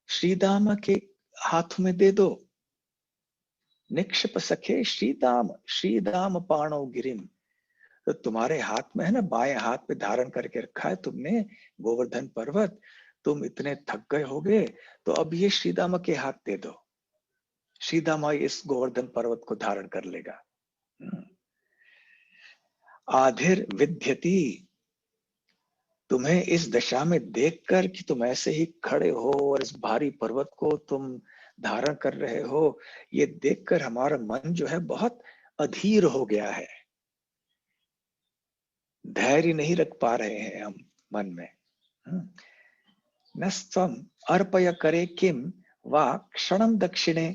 श्रीदामा के हाथ में दे दो। निक्षिप सखे श्रीदाम, श्रीदाम पाणो गिरिम। तो तुम्हारे हाथ में है ना, बाएं हाथ पे धारण करके रखा है तुमने गोवर्धन पर्वत। तुम इतने थक गए होगे, तो अब ये श्रीदामा के हाथ दे दो। श्रीदामा इस गोवर्धन पर्वत को धारण कर लेगा। आधिर विद्यति, तुम्हें इस दशा में देखकर कि तुम ऐसे ही खड़े हो और इस भारी पर्वत को तुम धारण कर रहे हो, ये देखकर हमारा मन जो है बहुत अधीर हो गया है। धैर्य नहीं रख पा रहे हैं हम मन में। नस्त्वम अर्पय करे किम वा क्षणम दक्षिणे।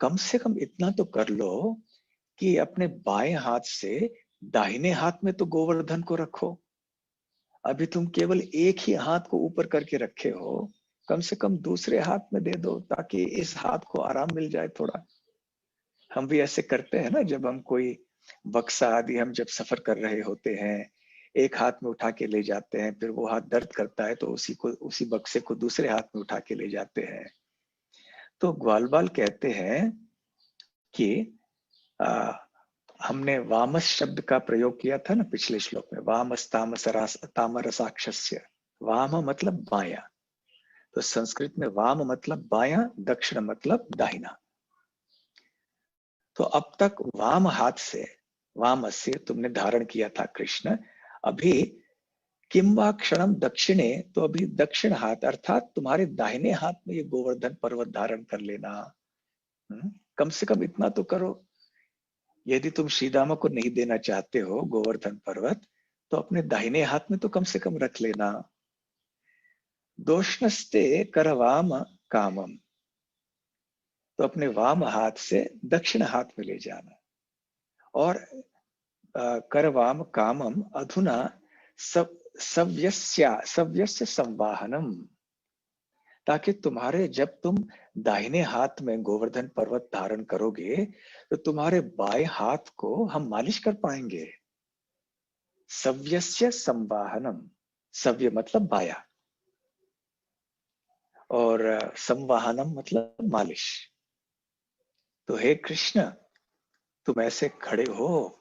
कम से कम इतना तो कर लो कि अपने बाएं हाथ से दाहिने हाथ में तो गोवर्धन को रखो। अभी तुम केवल एक ही हाथ को ऊपर करके रखे हो, कम से कम दूसरे हाथ में दे दो ताकि इस हाथ को आराम मिल जाए थोड़ा। हम भी ऐसे करते हैं ना, जब हम कोई बक्सा आदि हम जब सफर कर रहे होते हैं, एक हाथ में उठा के ले जाते हैं, फिर वो हाथ दर्द करता है तो उसी बक्से को दूसरे हाथ में उठा के ले जाते हैं। तो ग्वालबाल कहते हैं कि हमने वामस शब्द का प्रयोग किया था ना पिछले श्लोक में, वामस तामरसाक्षस्य। वाम मतलब बाया, तो संस्कृत में वाम मतलब बाया, दक्षिण मतलब दाहिना। तो अब तक वाम हाथ से, वाम से तुमने धारण किया था कृष्ण, अभी किंवा क्षणम दक्षिणे, तो अभी दक्षिण हाथ अर्थात तुम्हारे दाहिने हाथ में ये गोवर्धन पर्वत धारण कर लेना। कम से कम इतना तो करो। यदि तुम श्रीदामा को नहीं देना चाहते हो गोवर्धन पर्वत, तो अपने दाहिने हाथ में तो कम से कम रख लेना। दोष्णस्ते करवाम कामम, तो अपने वाम हाथ से दक्षिण हाथ में ले जाना, और करवाम कामम अधुना सव्यस्य संवाहनम, ताकि तुम्हारे, जब तुम दाहिने हाथ में गोवर्धन पर्वत धारण करोगे तो तुम्हारे बाएं हाथ को हम मालिश कर पाएंगे। सव्यस्य संवाहनम, सव्य मतलब बाया, और संवाहनम मतलब मालिश। तो हे कृष्ण, तुम ऐसे खड़े हो,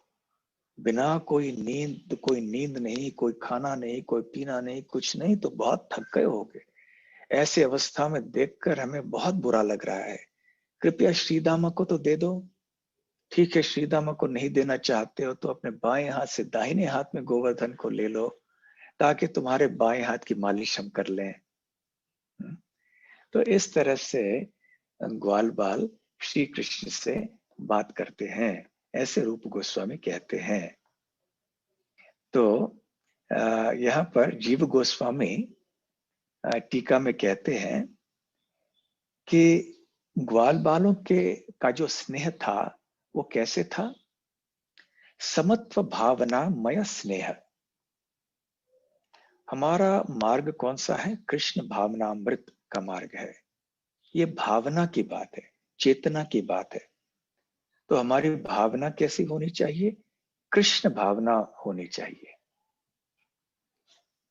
बिना कोई नींद नहीं, कोई खाना नहीं, कोई पीना नहीं, कुछ नहीं, तो बहुत थक गए होगे। ऐसे अवस्था में देखकर हमें बहुत बुरा लग रहा है, कृपया श्रीदामा को तो दे दो। ठीक है, श्रीदामा को नहीं देना चाहते हो तो अपने बाएं हाथ से दाहिने हाथ में गोवर्धन को ले लो, ताकि तुम्हारे बाएं हाथ की मालिश हम कर लें। तो इस तरह से ग्वाल बाल श्री कृष्ण से बात करते हैं, ऐसे रूप गोस्वामी कहते हैं। तो यहाँ पर जीव गोस्वामी टीका में कहते हैं कि ग्वाल बालों के का जो स्नेह था वो कैसे था? समत्व भावना मय स्नेह। हमारा मार्ग कौन सा है? कृष्ण भावनामृत का मार्ग है। ये भावना की बात है, चेतना की बात है। तो हमारी भावना कैसी होनी चाहिए? कृष्ण भावना होनी चाहिए,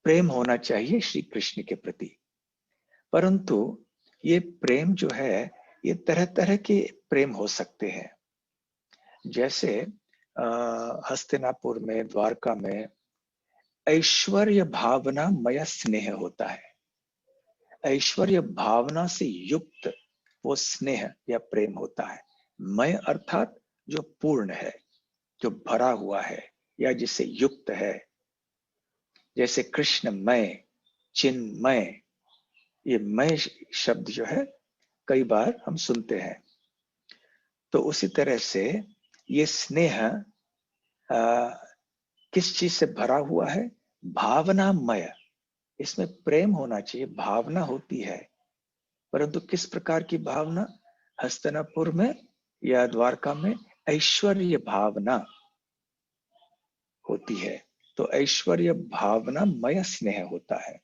प्रेम होना चाहिए श्री कृष्ण के प्रति। परंतु ये प्रेम जो है, ये तरह तरह के प्रेम हो सकते हैं। जैसे हस्तिनापुर में, द्वारका में ऐश्वर्य भावना मय स्नेह होता है। ऐश्वर्य भावना से युक्त वो स्नेह या प्रेम होता है। मय अर्थात जो पूर्ण है, जो भरा हुआ है, या जिससे युक्त है। जैसे कृष्णमय, चिन्मय, ये मय शब्द जो है कई बार हम सुनते हैं। तो उसी तरह से ये स्नेह किस चीज से भरा हुआ है? भावनामय। इसमें प्रेम होना चाहिए, भावना होती है, परंतु किस प्रकार की भावना? हस्तिनापुर में या द्वारका में ऐश्वर्य भावना होती है, तो ऐश्वर्य भावना मय स्नेह होता है।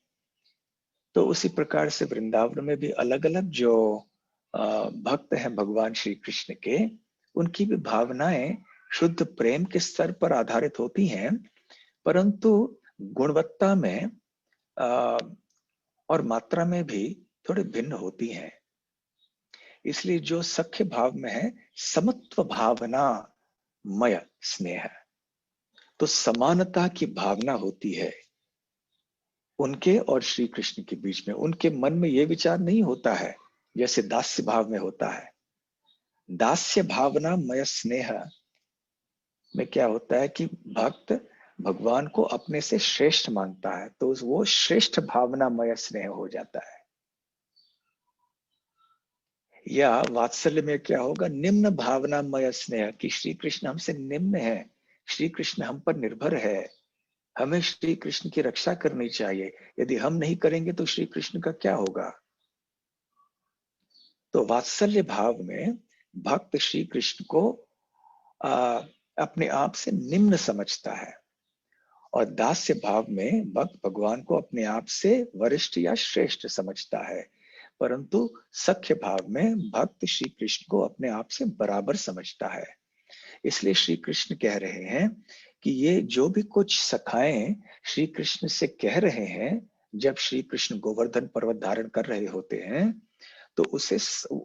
तो उसी प्रकार से वृंदावन में भी अलग अलग जो भक्त हैं भगवान श्री कृष्ण के, उनकी भी भावनाएं शुद्ध प्रेम के स्तर पर आधारित होती हैं, परंतु गुणवत्ता में और मात्रा में भी थोड़े भिन्न होती हैं। इसलिए जो सख्य भाव में है, समत्व भावना मय स्नेह, तो समानता की भावना होती है उनके और श्री कृष्ण के बीच में। उनके मन में यह विचार नहीं होता है जैसे दास्य भाव में होता है। दास्य भावना मय स्नेह में क्या होता है कि भक्त भगवान को अपने से श्रेष्ठ मानता है, तो वो श्रेष्ठ भावनामय स्नेह हो जाता है। या वात्सल्य में क्या होगा? निम्न भावनामय स्नेह, कि श्री कृष्ण हमसे निम्न है, श्री कृष्ण हम पर निर्भर है, हमें श्री कृष्ण की रक्षा करनी चाहिए, यदि हम नहीं करेंगे तो श्री कृष्ण का क्या होगा? तो वात्सल्य भाव में भक्त श्री कृष्ण को अपने आप से निम्न समझता है, और दास्य भाव में भक्त भगवान को अपने आप से वरिष्ठ या श्रेष्ठ समझता है, परंतु सख्य भाव में भक्त श्री कृष्ण को अपने आप से बराबर समझता है। इसलिए श्री कृष्ण कह रहे हैं कि ये जो भी कुछ सखाएं श्री कृष्ण से कह रहे हैं, जब श्री कृष्ण गोवर्धन पर्वत धारण कर रहे होते हैं, तो उसे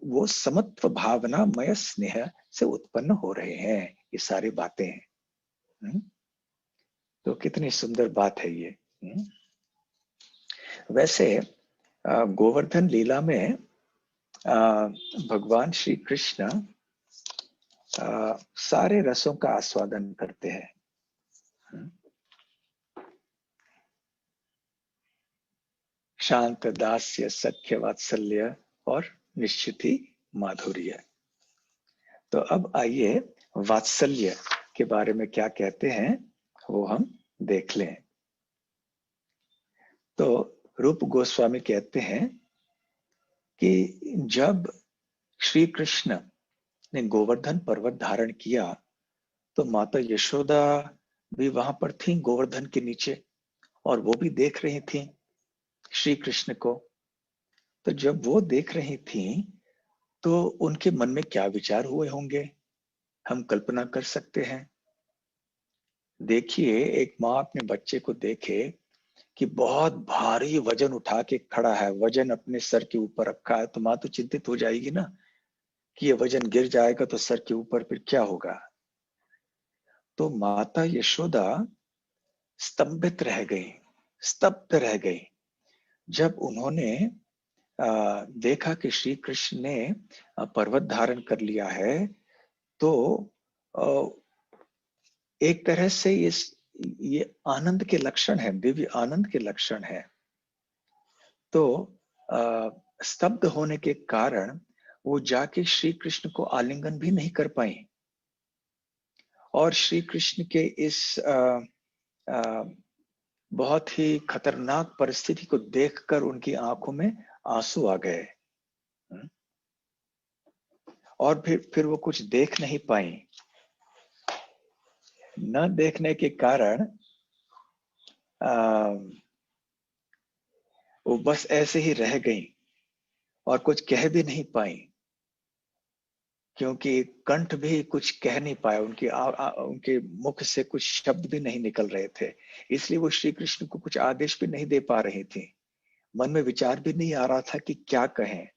वो समत्व भावना मय स्नेह से उत्पन्न हो रहे हैं, ये सारी बातें। तो कितनी सुंदर बात है ये। वैसे गोवर्धन लीला में भगवान श्री कृष्ण सारे रसों का आस्वादन करते हैं। शांत, दास्य, सख्य, वात्सल्य और निश्चित ही माधुर्य। तो अब आइए वात्सल्य के बारे में क्या कहते हैं वो हम देख लें। तो रूप गोस्वामी कहते हैं कि जब श्री कृष्ण ने गोवर्धन पर्वत धारण किया तो माता यशोदा भी वहां पर थी गोवर्धन के नीचे, और वो भी देख रही थी श्री कृष्ण को। तो जब वो देख रही थी तो उनके मन में क्या विचार हुए होंगे, हम कल्पना कर सकते हैं। देखिए, एक माँ अपने बच्चे को देखे कि बहुत भारी वजन उठा के खड़ा है, वजन अपने सर के ऊपर रखा है, तो माँ तो चिंतित हो जाएगी ना कि ये वजन गिर जाएगा तो सर के ऊपर फिर क्या होगा। तो माता यशोदा स्तंभित रह गई, स्तब्ध रह गई जब उन्होंने देखा कि श्री कृष्ण ने पर्वत धारण कर लिया है। तो एक तरह से ये आनंद के लक्षण है, दिव्य आनंद के लक्षण है। तो स्तब्ध होने के कारण वो जाके श्री कृष्ण को आलिंगन भी नहीं कर पाई, और श्री कृष्ण के इस बहुत ही खतरनाक परिस्थिति को देखकर उनकी आंखों में आंसू आ गए। और फिर वो कुछ देख नहीं पाई। न देखने के कारण वो बस ऐसे ही रह गई और कुछ कह भी नहीं पाई, क्योंकि कंठ भी कुछ कह नहीं पाया, उनके मुख से कुछ शब्द भी नहीं निकल रहे थे। इसलिए वो श्री कृष्ण को कुछ आदेश भी नहीं दे पा रही थी, मन में विचार भी नहीं आ रहा था कि क्या कहें।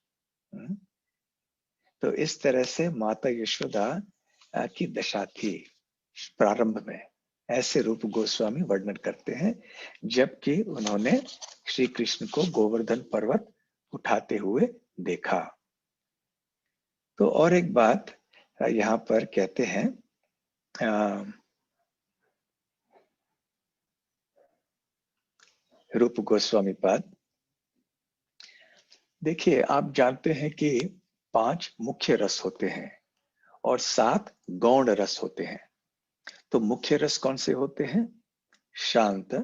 तो इस तरह से माता यशोदा की दशा थी प्रारंभ में। ऐसे रूप गोस्वामी वर्णन करते हैं जबकि उन्होंने श्री कृष्ण को गोवर्धन पर्वत उठाते हुए देखा। तो और एक बात यहाँ पर कहते हैं, रूप गोस्वामी पाद, देखिए आप जानते हैं कि 5 मुख्य रस होते हैं और 7 गौण रस होते हैं। तो मुख्य रस कौन से होते हैं? शांत,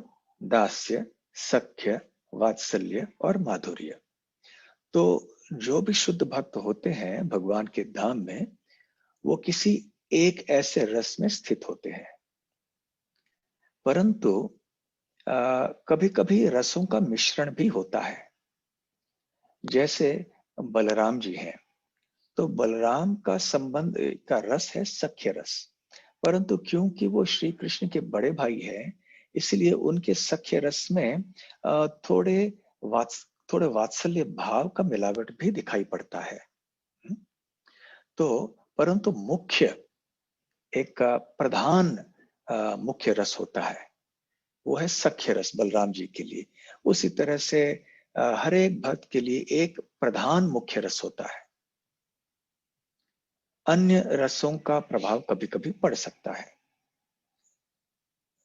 दास्य, सख्य, वात्सल्य और माधुर्य। तो जो भी शुद्ध भक्त होते हैं भगवान के धाम में, वो किसी एक ऐसे रस में स्थित होते हैं। परंतु कभी कभी रसों का मिश्रण भी होता है। जैसे बलराम जी हैं, तो बलराम का संबंध का रस है सख्य रस, परंतु क्योंकि वो श्री कृष्ण के बड़े भाई हैं, इसलिए उनके सख्य रस में थोड़े थोड़े वात्सल्य भाव का मिलावट भी दिखाई पड़ता है। तो परंतु मुख्य एक प्रधान मुख्य रस होता है, वो है सख्य रस बलराम जी के लिए। उसी तरह से हर एक भक्त के लिए एक प्रधान मुख्य रस होता है। अन्य रसों का प्रभाव कभी कभी पड़ सकता है।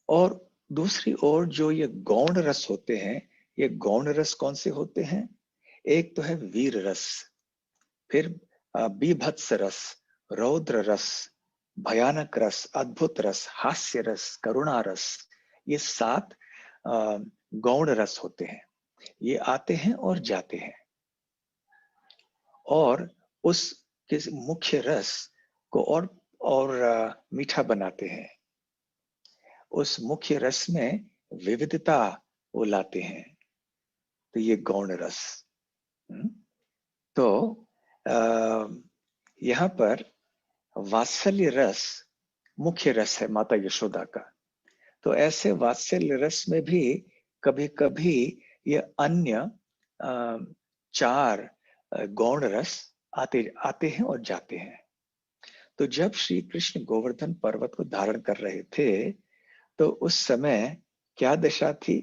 और दूसरी ओर जो ये गौण रस होते हैं, ये गौण रस कौन से होते हैं? एक तो है वीर रस, फिर बीभत्स रस, रौद्र रस, भयानक रस, अद्भुत रस, हास्य रस, करुणा रस। ये 7 गौण रस होते हैं। ये आते हैं और जाते हैं, और उस किस मुख्य रस को और मीठा बनाते हैं। उस मुख्य रस में विविधता वो लाते हैं। तो ये गौण रस। तो यहाँ पर वात्सल्य रस मुख्य रस है माता यशोदा का। तो ऐसे वात्सल्य रस में भी कभी कभी ये अन्य 4 गौण रस आते आते हैं और जाते हैं। तो जब श्री कृष्ण गोवर्धन पर्वत को धारण कर रहे थे, तो उस समय क्या दशा थी,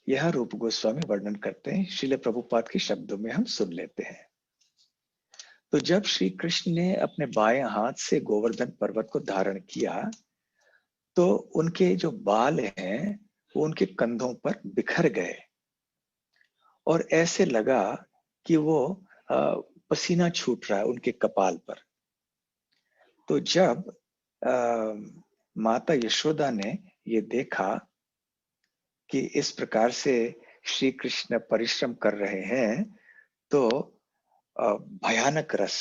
यह रूप गोस्वामी वर्णन करते हैं। श्रील प्रभुपाद के शब्दों में हम सुन लेते हैं। तो जब श्री कृष्ण ने अपने बाएं हाथ से गोवर्धन पर्वत को धारण किया, तो उनके जो बाल हैं वो उनके कंधों पर बिखर गए, और ऐसे लगा कि वो पसीना छूट रहा है उनके कपाल पर। तो जब माता यशोदा ने ये देखा कि इस प्रकार से श्री कृष्ण परिश्रम कर रहे हैं, तो भयानक रस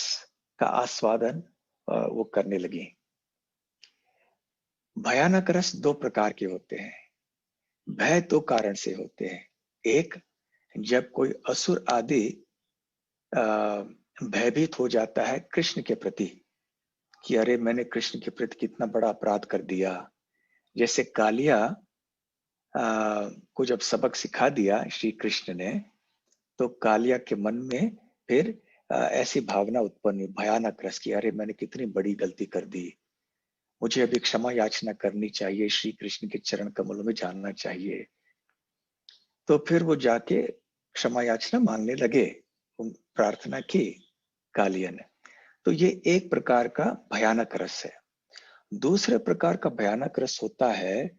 का आस्वादन वो करने लगी। भयानक रस दो प्रकार के होते हैं। भय दो कारण से होते हैं। एक, जब कोई असुर आदि भयभीत हो जाता है कृष्ण के प्रति कि अरे मैंने कृष्ण के प्रति कितना बड़ा अपराध कर दिया। जैसे कालिया को जब सबक सिखा दिया श्री कृष्ण ने, तो कालिया के मन में फिर ऐसी भावना उत्पन्न हुई, भयानक रस की, अरे मैंने कितनी बड़ी गलती कर दी, मुझे अभी क्षमा याचना करनी चाहिए, श्री कृष्ण के चरण कमलों में जाना चाहिए। तो फिर वो जाके क्षमा याचना मांगने लगे, प्रार्थना की कालिया ने। तो ये एक प्रकार का भयानक रस है। दूसरे प्रकार का भयानक रस होता है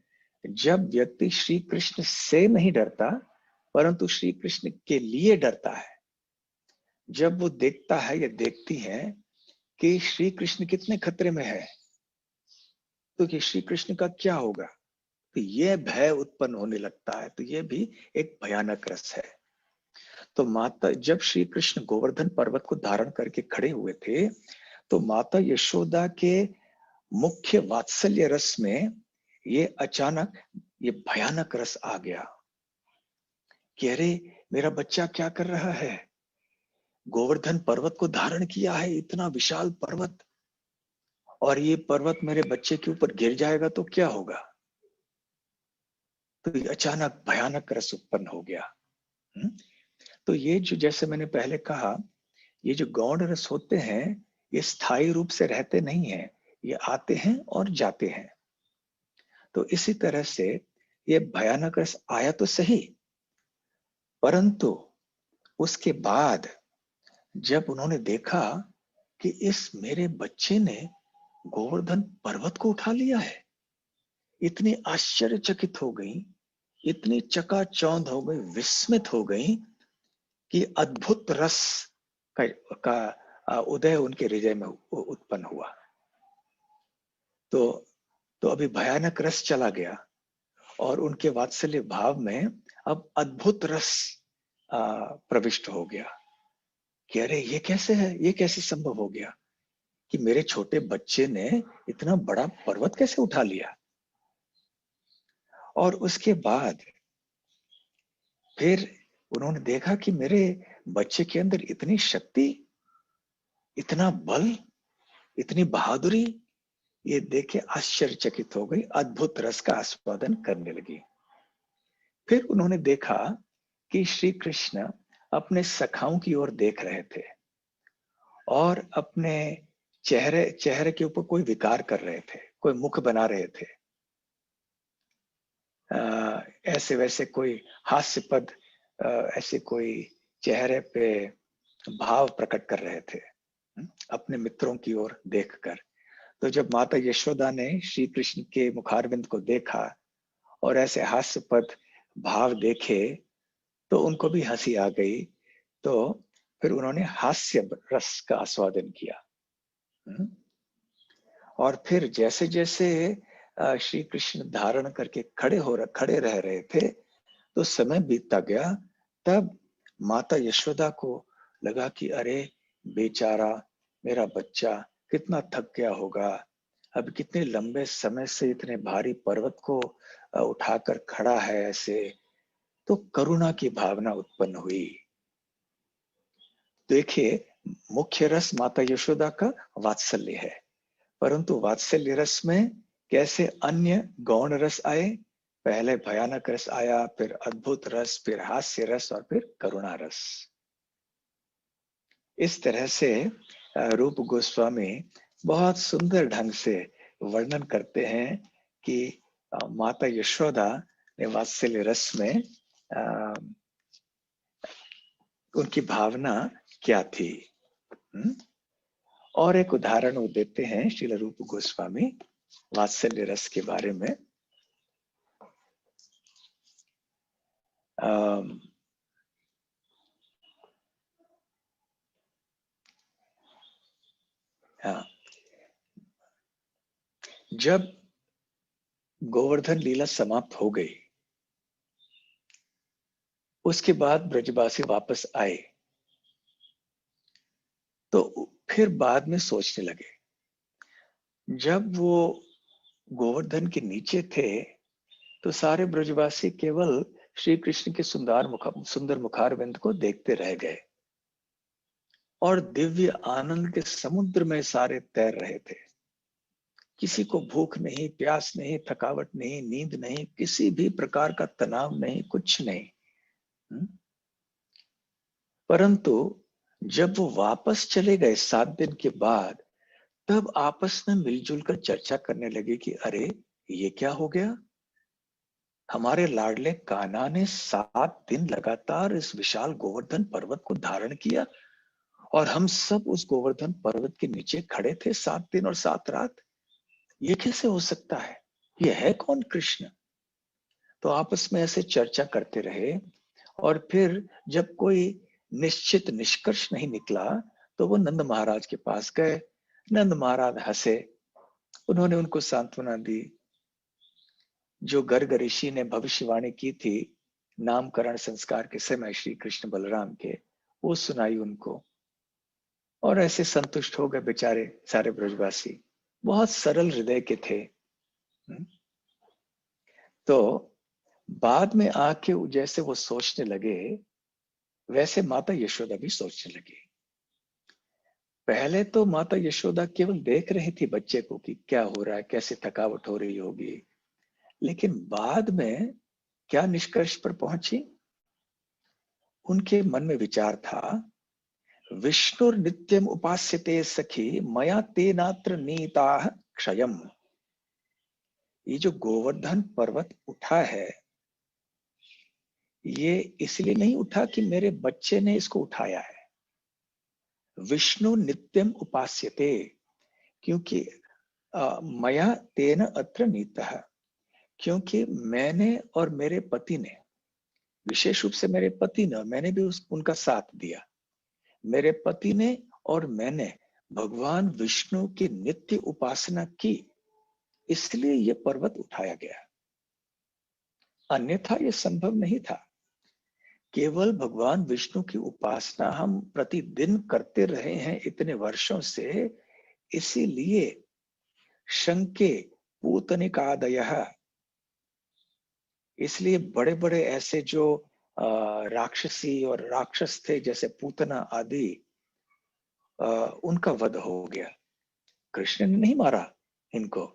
जब व्यक्ति श्री कृष्ण से नहीं डरता परंतु श्री कृष्ण के लिए डरता है। जब वो देखता है या देखती है कि श्री कृष्ण कितने खतरे में है, तो कि श्री कृष्ण का क्या होगा, तो ये भय उत्पन्न होने लगता है। तो ये भी एक भयानक रस है। तो माता, जब श्री कृष्ण गोवर्धन पर्वत को धारण करके खड़े हुए थे, तो माता यशोदा के मुख्य वात्सल्य रस में ये अचानक ये भयानक रस आ गया कि अरे मेरा बच्चा क्या कर रहा है, गोवर्धन पर्वत को धारण किया है, इतना विशाल पर्वत, और ये पर्वत मेरे बच्चे के ऊपर गिर जाएगा तो क्या होगा। तो अचानक भयानक रस उत्पन्न हो गया। तो ये जो, जैसे मैंने पहले कहा, ये जो गौण रस होते हैं ये स्थायी रूप से रहते नहीं हैं, ये आते हैं और जाते हैं। तो इसी तरह से ये भयानक रस आया तो सही, परंतु उसके बाद जब उन्होंने देखा कि इस मेरे बच्चे ने गोवर्धन पर्वत को उठा लिया है, इतनी आश्चर्यचकित हो गई, इतनी चकाचौंध हो गई, विस्मित हो गई कि अद्भुत रस का उदय उनके हृदय में उत्पन्न हुआ। तो अभी भयानक रस चला गया और उनके वात्सल्य भाव में अब अद्भुत रस प्रविष्ट हो गया कि अरे ये कैसे है, ये कैसे संभव हो गया कि मेरे छोटे बच्चे ने इतना बड़ा पर्वत कैसे उठा लिया। और उसके बाद फिर उन्होंने देखा कि मेरे बच्चे के अंदर इतनी शक्ति, इतना बल, इतनी बहादुरी, ये देखे आश्चर्यचकित हो गई, अद्भुत रस का आस्वादन करने लगी। फिर उन्होंने देखा कि श्री कृष्ण अपने सखाओं की ओर देख रहे थे और अपने चेहरे चेहरे के ऊपर कोई विकार कर रहे थे, कोई मुख बना रहे थे, ऐसे वैसे कोई हास्यपद, ऐसे कोई चेहरे पे भाव प्रकट कर रहे थे अपने मित्रों की ओर देखकर। तो जब माता यशोदा ने श्री कृष्ण के मुखारविंद को देखा और ऐसे हास्यपद भाव देखे तो उनको भी हंसी आ गई। तो फिर उन्होंने हास्य रस का आस्वादन किया। और फिर जैसे जैसे श्री कृष्ण धारण करके खड़े रह रहे थे, तो समय बीतता गया। तब माता यशोदा को लगा कि अरे बेचारा मेरा बच्चा कितना थक गया होगा, अब कितने लंबे समय से इतने भारी पर्वत को उठाकर खड़ा है ऐसे। तो करुणा की भावना उत्पन्न हुई। देखिए, मुख्य रस माता यशोदा का वात्सल्य है, परंतु वात्सल्य रस में कैसे अन्य गौण रस आए, पहले भयानक रस आया, फिर अद्भुत रस, फिर हास्य रस और फिर करुणा रस। इस तरह से रूप गोस्वामी बहुत सुंदर ढंग से वर्णन करते हैं कि माता यशोदा ने वात्सल्य रस में उनकी भावना क्या थी। और एक उदाहरण वो देते हैं श्रील रूप गोस्वामी वात्सल्य रस के बारे में। जब गोवर्धन लीला समाप्त हो गई, उसके बाद ब्रजवासी वापस आए तो फिर बाद में सोचने लगे, जब वो गोवर्धन के नीचे थे तो सारे ब्रजवासी केवल श्री कृष्ण के सुंदर मुखारविंद को देखते रह गए और दिव्य आनंद के समुद्र में सारे तैर रहे थे। किसी को भूख नहीं, प्यास नहीं, थकावट नहीं, नींद नहीं, किसी भी प्रकार का तनाव नहीं, कुछ नहीं। परंतु जब वो वापस चले गए 7 दिन के बाद, तब आपस में मिलजुल कर चर्चा करने लगे कि अरे ये क्या हो गया, हमारे लाडले कान्हा ने 7 दिन लगातार इस विशाल गोवर्धन पर्वत को धारण किया और हम सब उस गोवर्धन पर्वत के नीचे खड़े थे 7 दिन और 7 रात। ये कैसे हो सकता है, ये है कौन कृष्ण? तो आपस में ऐसे चर्चा करते रहे और फिर जब कोई निश्चित निष्कर्ष नहीं निकला तो वो नंद महाराज के पास गए। नंद महाराज हंसे, उन्होंने उनको सांत्वना दी। जो गर्ग ऋषि ने भविष्यवाणी की थी नामकरण संस्कार के समय श्री कृष्ण बलराम के, वो सुनाई उनको और ऐसे संतुष्ट हो गए बेचारे सारे ब्रजवासी। बहुत सरल हृदय के थे। तो बाद में आके जैसे वो सोचने लगे वैसे माता यशोदा भी सोचने लगी। पहले तो माता यशोदा केवल देख रही थी बच्चे को कि क्या हो रहा है, कैसे थकावट हो रही होगी, लेकिन बाद में क्या निष्कर्ष पर पहुंची? उनके मन में विचार था, विष्णुर नित्यम उपास्यते सखी मया तेनात्र नीताः क्षयम। ये जो गोवर्धन पर्वत उठा है, ये इसलिए नहीं उठा कि मेरे बच्चे ने इसको उठाया है। विष्णु नित्यम उपास्यते, क्योंकि मया तेन अत्र नीतः, क्योंकि मैंने और मेरे पति ने, विशेष रूप से मेरे पति ने, मैंने भी उनका साथ दिया, मेरे पति ने और मैंने भगवान विष्णु की नित्य उपासना की, इसलिए यह पर्वत उठाया गया, अन्यथा यह संभव नहीं था। केवल भगवान विष्णु की उपासना हम प्रतिदिन करते रहे हैं इतने वर्षों से, इसीलिए शंके पूतनिकादयः, इसलिए बड़े बड़े ऐसे जो राक्षसी और राक्षस थे जैसे पूतना आदि, उनका वध हो गया। कृष्ण ने नहीं मारा इनको,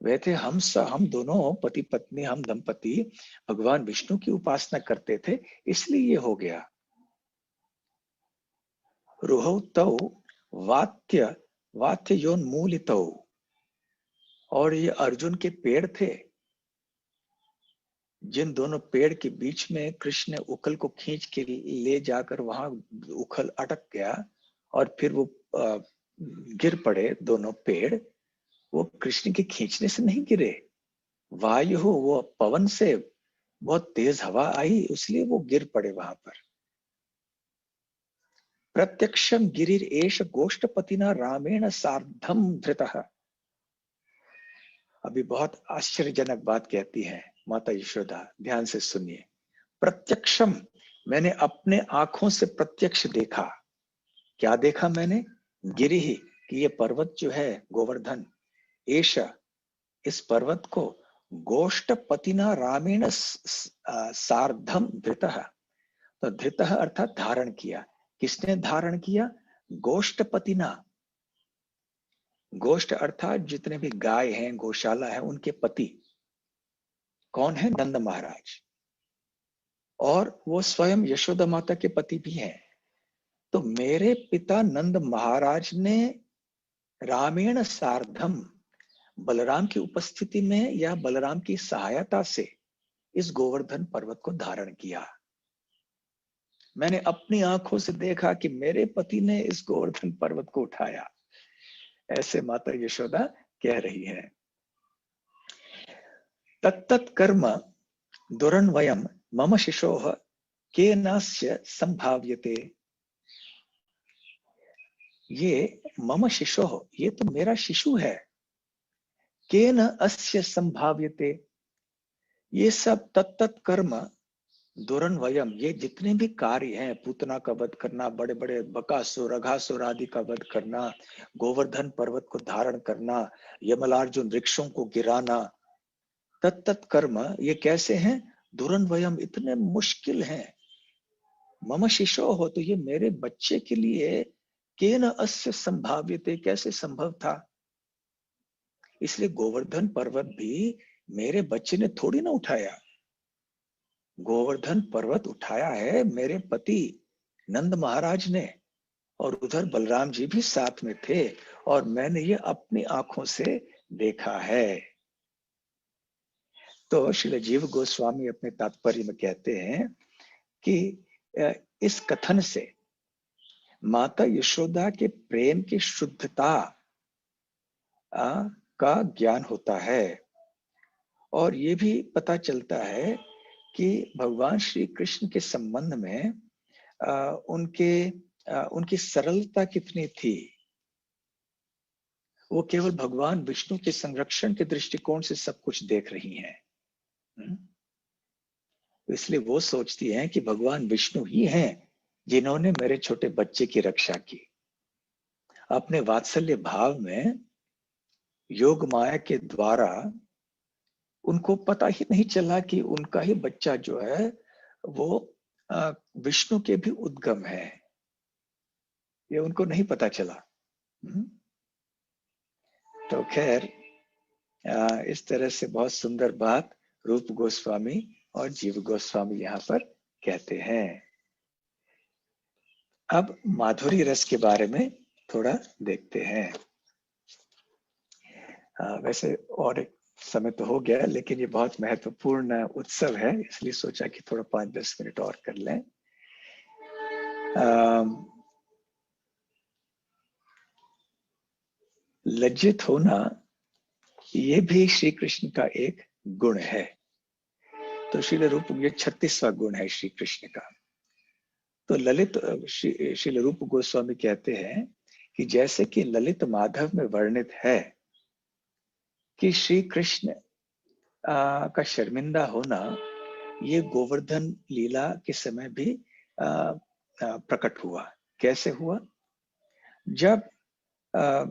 वे थे हम दोनों पति पत्नी, हम दंपति भगवान विष्णु की उपासना करते थे, इसलिए ये हो गया। रुहौ तौ वात्य वात्य योन्मूलितौ, और ये अर्जुन के पेड़ थे, जिन दोनों पेड़ के बीच में कृष्ण ने उखल को खींच के ले जाकर वहां उखल अटक गया और फिर वो गिर पड़े दोनों पेड़, वो कृष्ण के खींचने से नहीं गिरे, वायु वो पवन से बहुत तेज हवा आई इसलिए वो गिर पड़े वहां पर। प्रत्यक्षम गिरिर एष गोष्ठपतिना रामेण सार्धम धृतः। अभी बहुत आश्चर्यजनक बात कहती है माता यशोदा, ध्यान से सुनिए। प्रत्यक्षम, मैंने अपने आंखों से प्रत्यक्ष देखा। क्या देखा मैंने? गिरि, कि ये पर्वत जो है गोवर्धन, एषा, इस पर्वत को गोष्ठपतिना रामेण सार्धम धृतः। तो धृतः अर्थात धारण किया। किसने धारण किया? गोष्ठपतिना। गोष्ठ अर्थात जितने भी गाय हैं, गौशाला है, उनके पति कौन है? नंद महाराज, और वो स्वयं यशोदा माता के पति भी हैं। तो मेरे पिता नंद महाराज ने रामेण सार्धम, बलराम की उपस्थिति में या बलराम की सहायता से इस गोवर्धन पर्वत को धारण किया। मैंने अपनी आंखों से देखा कि मेरे पति ने इस गोवर्धन पर्वत को उठाया। ऐसे माता यशोदा कह रही है। तत्तत् कर्म दुरन्वयम् मम शिशोः केनास्य संभाव्यते। ये मम शिशोः, ये तो मेरा शिशु है। केन अस्य संभाव्यते, ये सब तत्तत् कर्म दुरन वयम, ये जितने भी कार्य हैं, पूतना का वध करना, बड़े बड़े बकासुर अघासुर आदि का वध करना, गोवर्धन पर्वत को धारण करना, यमलार्जुन वृक्षों को गिराना, तत्त कर्म ये कैसे हैं? दुरन वयम, इतने मुश्किल हैं। मम शिशो हो, तो ये मेरे बच्चे के लिए केन अस्य संभाव्यते, कैसे संभव था? इसलिए गोवर्धन पर्वत भी मेरे बच्चे ने थोड़ी ना उठाया, गोवर्धन पर्वत उठाया है मेरे पति नंद महाराज ने, और उधर बलराम जी भी साथ में थे, और मैंने ये अपनी आंखों से देखा है। तो श्री जीव गोस्वामी अपने तात्पर्य में कहते हैं कि इस कथन से माता यशोदा के प्रेम की शुद्धता का ज्ञान होता है, और ये भी पता चलता है कि भगवान श्री कृष्ण के संबंध में उनकी सरलता कितनी थी। वो केवल भगवान विष्णु के संरक्षण के दृष्टिकोण से सब कुछ देख रही हैं। इसलिए वो सोचती हैं कि भगवान विष्णु ही हैं जिन्होंने मेरे छोटे बच्चे की रक्षा की। अपने वात्सल्य भाव में योग माया के द्वारा उनको पता ही नहीं चला कि उनका ही बच्चा जो है वो विष्णु के भी उद्गम है, ये उनको नहीं पता चला। तो खैर इस तरह से बहुत सुंदर बात रूप गोस्वामी और जीव गोस्वामी यहाँ पर कहते हैं। अब माधुरी रस के बारे में थोड़ा देखते हैं। वैसे और एक समय तो हो गया, लेकिन ये बहुत महत्वपूर्ण उत्सव है, इसलिए सोचा कि थोड़ा 5-10 मिनट और कर लें। लज्जित होना ये भी श्री कृष्ण का एक गुण है। तो श्रील रूप, ये 36वां गुण है श्री कृष्ण का। तो ललित श्रील रूप गोस्वामी कहते हैं कि जैसे कि ललित माधव में वर्णित है कि श्री कृष्ण का शर्मिंदा होना ये गोवर्धन लीला के समय भी प्रकट हुआ। कैसे हुआ? जब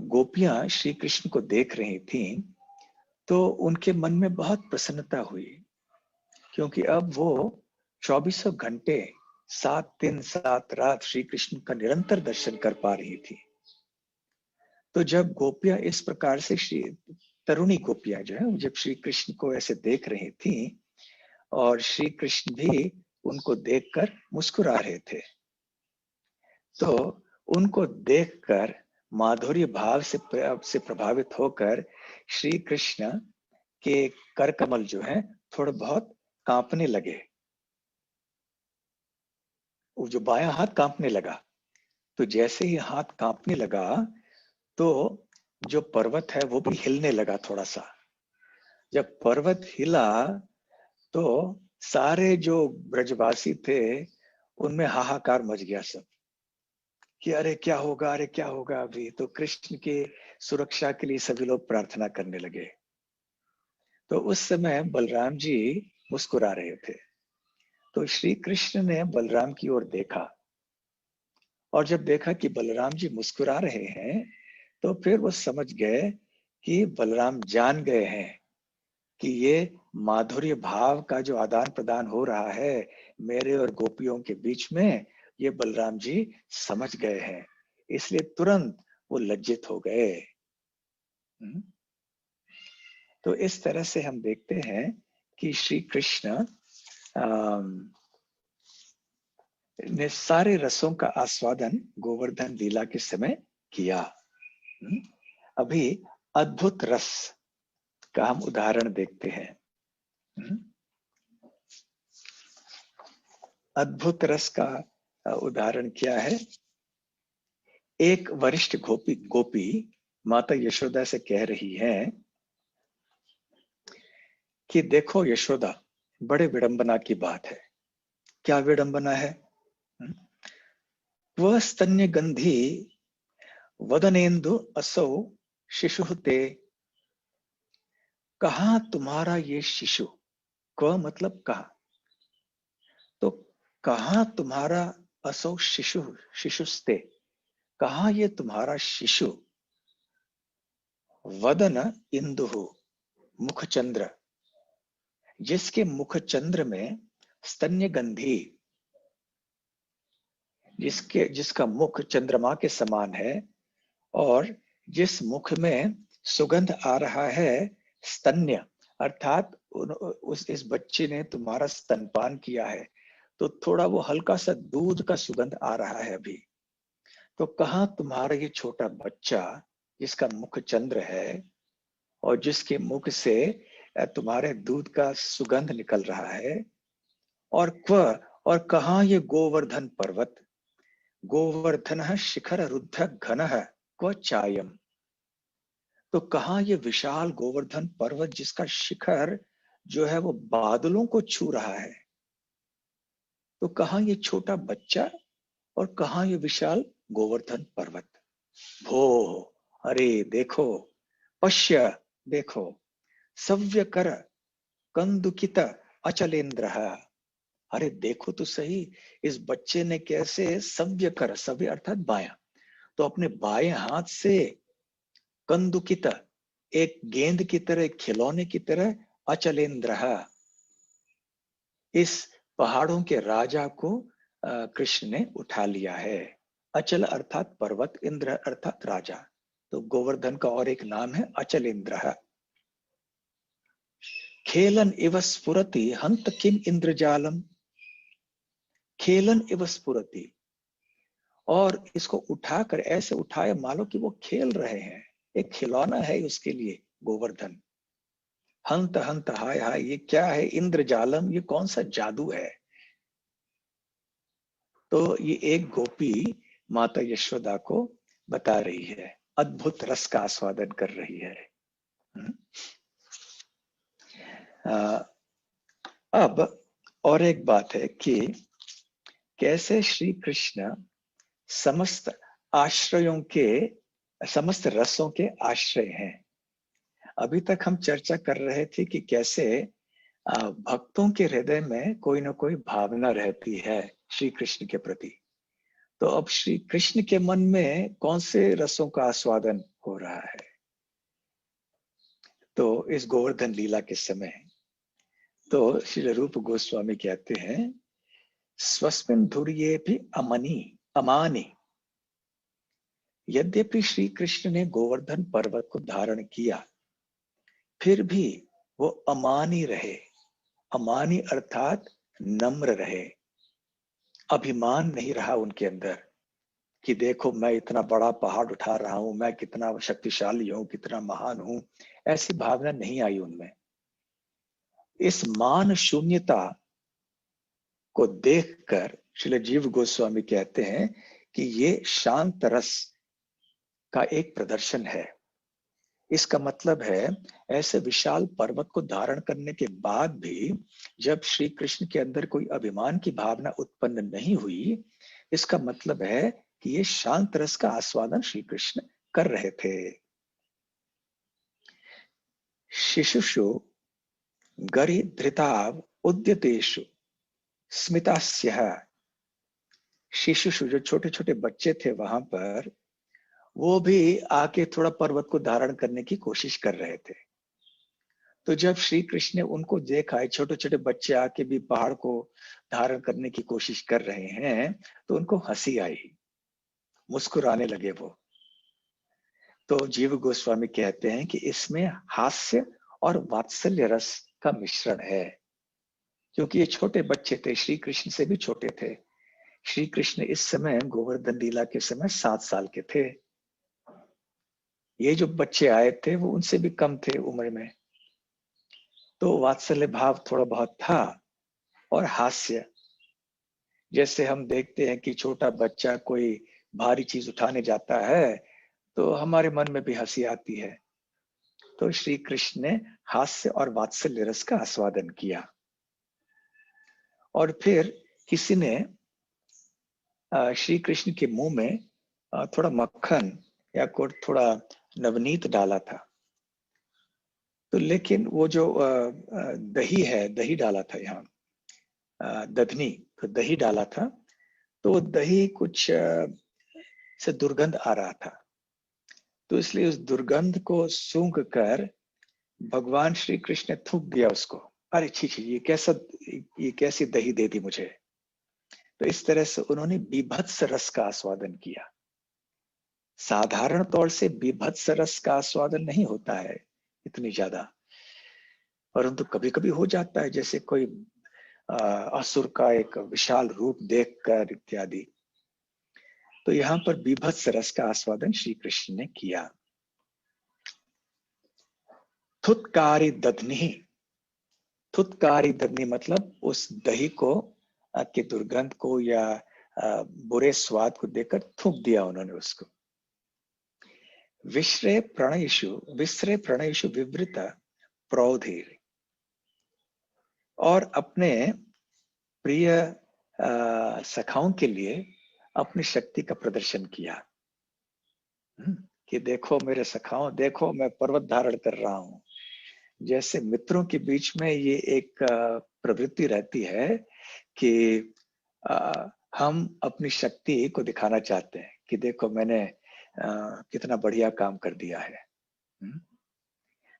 गोपियां श्री कृष्ण को देख रही थीं, तो उनके मन में बहुत प्रसन्नता हुई, क्योंकि अब वो 24 घंटे 7 दिन 7 रात श्री कृष्ण का निरंतर दर्शन कर पा रही थी। तो जब गोपियां इस प्रकार से, तरुणी गोपियां जो है, जब श्री कृष्ण को ऐसे देख रही थी और श्री कृष्ण भी उनको देखकर मुस्कुरा रहे थे, तो उनको देखकर माधुर्य भाव से प्रभावित होकर श्री कृष्ण के कर कमल जो है थोड़ा बहुत कांपने लगे। वो जो बायां हाथ कांपने लगा, तो जैसे ही हाथ कांपने लगा तो जो पर्वत है वो भी हिलने लगा थोड़ा सा। जब पर्वत हिला तो सारे जो ब्रजवासी थे उनमें हाहाकार मच गया सब कि अरे क्या होगा, अरे क्या होगा अभी। तो कृष्ण के सुरक्षा के लिए सभी लोग प्रार्थना करने लगे। तो उस समय बलराम जी मुस्कुरा रहे थे, तो श्री कृष्ण ने बलराम की ओर देखा, और जब देखा कि बलराम जी मुस्कुरा रहे हैं तो फिर वो समझ गए कि बलराम जान गए हैं कि ये माधुर्य भाव का जो आदान प्रदान हो रहा है मेरे और गोपियों के बीच में, ये बलराम जी समझ गए हैं, इसलिए तुरंत वो लज्जित हो गए। तो इस तरह से हम देखते हैं कि श्री कृष्ण ने सारे रसों का आस्वादन गोवर्धन लीला के समय किया। अभी अद्भुत रस का हम उदाहरण देखते हैं। अद्भुत रस का उदाहरण क्या है? एक वरिष्ठ गोपी माता यशोदा से कह रही है कि देखो यशोदा, बड़े विडंबना की बात है। क्या विडंबना है? वह स्तन्य गंधी वदनेन्दु असौ शिशु ते, कहा तुम्हारा ये शिशु, क मतलब कहा, तो कहाँ तुम्हारा असौ शिशु शिशुस्ते, कहाँ ये तुम्हारा शिशु, वदन इंदु मुख चंद्र, जिसके मुख चंद्र में स्तन्य गंधी, जिसका मुख चंद्रमा के समान है, और जिस मुख में सुगंध आ रहा है, स्तन्य अर्थात इस बच्चे ने तुम्हारा स्तनपान किया है, तो थोड़ा वो हल्का सा दूध का सुगंध आ रहा है अभी। तो कहाँ तुम्हारा ये छोटा बच्चा जिसका मुख चंद्र है और जिसके मुख से तुम्हारे दूध का सुगंध निकल रहा है, और कहाँ ये गोवर्धन पर्वत, गोवर्धन शिखर रुद्ध घन क्व चायम, तो कहाँ ये विशाल गोवर्धन पर्वत जिसका शिखर जो है वो बादलों को छू रहा है, तो कहाँ ये छोटा बच्चा और कहाँ ये विशाल गोवर्धन पर्वत। भो, अरे देखो, पश्य देखो, सव्य कर कंदुकित अचलेन्द्र, अरे देखो तो सही, इस बच्चे ने कैसे सव्य कर, सव्य अर्थात बायां, तो अपने बाएं हाथ से कंदुकित एक गेंद की तरह, एक खिलौने की तरह, अचलेन्द्र इस पहाड़ों के राजा को कृष्ण ने उठा लिया है। अचल अर्थात पर्वत, इंद्र अर्थात राजा, तो गोवर्धन का और एक नाम है अचलेन्द्र। खेलन इव स्फुरति हंत किम इंद्रजालम, खेलन इव स्फुरति, और इसको उठाकर ऐसे उठाए मानो कि वो खेल रहे हैं, एक खिलौना है उसके लिए गोवर्धन। हंत हंत, हाय हाय, ये क्या है, इंद्रजालम, ये कौन सा जादू है। तो ये एक गोपी माता यशोदा को बता रही है, अद्भुत रस का आस्वादन कर रही है। अब और एक बात है कि कैसे श्री कृष्ण समस्त आश्रयों के, समस्त रसों के आश्रय हैं। अभी तक हम चर्चा कर रहे थे कि कैसे भक्तों के हृदय में कोई ना कोई भावना रहती है श्री कृष्ण के प्रति, तो अब श्री कृष्ण के मन में कौन से रसों का आस्वादन हो रहा है। तो इस गोवर्धन लीला के समय तो श्री रूप गोस्वामी कहते हैं, स्वस्मिन् धुर्ये भी अमानी, यद्यपि श्री कृष्ण ने गोवर्धन पर्वत को धारण किया, फिर भी वो अमानी रहे। अमानी अर्थात नम्र रहे, अभिमान नहीं रहा उनके अंदर कि देखो मैं इतना बड़ा पहाड़ उठा रहा हूं, मैं कितना शक्तिशाली हूं, कितना महान हूं, ऐसी भावना नहीं आई उनमें। इस मान शून्यता को देखकर श्रील जीव गोस्वामी कहते हैं कि ये शांत रस का एक प्रदर्शन है। इसका मतलब है, ऐसे विशाल पर्वत को धारण करने के बाद भी जब श्री कृष्ण के अंदर कोई अभिमान की भावना उत्पन्न नहीं हुई, इसका मतलब है कि ये शांत रस का आस्वादन श्री कृष्ण कर रहे थे। शिशुषु गरि धृताव उद्यतेषु स्मितास्यः, शिशुषु जो छोटे छोटे बच्चे थे वहां पर, वो भी आके थोड़ा पर्वत को धारण करने की कोशिश कर रहे थे। तो जब श्री कृष्ण ने उनको देखा, छोटे छोटे बच्चे आके भी पहाड़ को धारण करने की कोशिश कर रहे हैं, तो उनको हंसी आई, मुस्कुराने लगे वो। तो जीव गोस्वामी कहते हैं कि इसमें हास्य और वात्सल्य रस का मिश्रण है, क्योंकि ये छोटे बच्चे थे, श्री कृष्ण से भी छोटे थे। श्री कृष्ण इस समय गोवर्धन लीला के समय 7 साल के थे। ये जो बच्चे आए थे वो उनसे भी कम थे उम्र में, तो वात्सल्य भाव थोड़ा बहुत था और हास्य। जैसे हम देखते हैं कि छोटा बच्चा कोई भारी चीज उठाने जाता है तो हमारे मन में भी हंसी आती है। तो श्री कृष्ण ने हास्य और वात्सल्य रस का आस्वादन किया। और फिर किसी ने श्री कृष्ण के मुंह में थोड़ा मक्खन या थोड़ा नवनीत डाला था, तो लेकिन वो जो दही है, दही डाला था यहाँ, दधनी, तो दही डाला था, तो वो दही कुछ से दुर्गंध आ रहा था, तो इसलिए उस दुर्गंध को सूंघ कर भगवान श्री कृष्ण ने थूक दिया उसको। अरे छी छी, ये कैसी दही दे दी मुझे। तो इस तरह से उन्होंने बीभत्स रस का आस्वादन किया। साधारण तौर से बीभत्स रस का आस्वादन नहीं होता है इतनी ज्यादा, परंतु कभी कभी हो जाता है, जैसे कोई असुर का एक विशाल रूप देखकर इत्यादि। तो यहाँ पर बीभत्स रस का आस्वादन श्री कृष्ण ने किया। थुत्कारी दधनी, थुत्कारी दधनी मतलब उस दही को के दुर्गंध को या बुरे स्वाद को देखकर थूक दिया उन्होंने उसको। विश्रय प्रणयिषु विवृत प्रौधीर, और अपने प्रिय सखाओं के लिए अपनी शक्ति का प्रदर्शन किया कि देखो मेरे सखाओं, देखो मैं पर्वत धारण कर रहा हूं। जैसे मित्रों के बीच में ये एक प्रवृत्ति रहती है कि हम अपनी शक्ति को दिखाना चाहते हैं कि देखो मैंने कितना बढ़िया काम कर दिया है।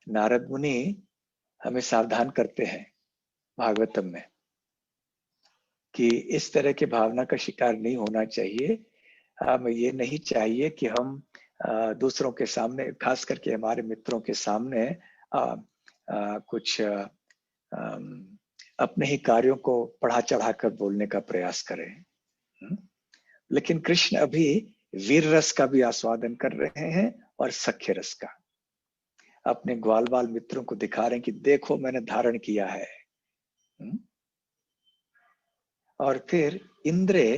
नारद मुनि हमें सावधान करते हैं भागवतम में कि इस तरह के भावना का शिकार नहीं होना चाहिए। हमें ये नहीं चाहिए कि हम दूसरों के सामने, खास करके हमारे मित्रों के सामने कुछ अपने ही कार्यों को बढ़ा चढ़ाकर बोलने का प्रयास करें। लेकिन कृष्ण अभी वीर रस का भी आस्वादन कर रहे हैं और सख्य रस का। अपने ग्वाल बाल मित्रों को दिखा रहे हैं कि देखो मैंने धारण किया है। और फिर इंद्रे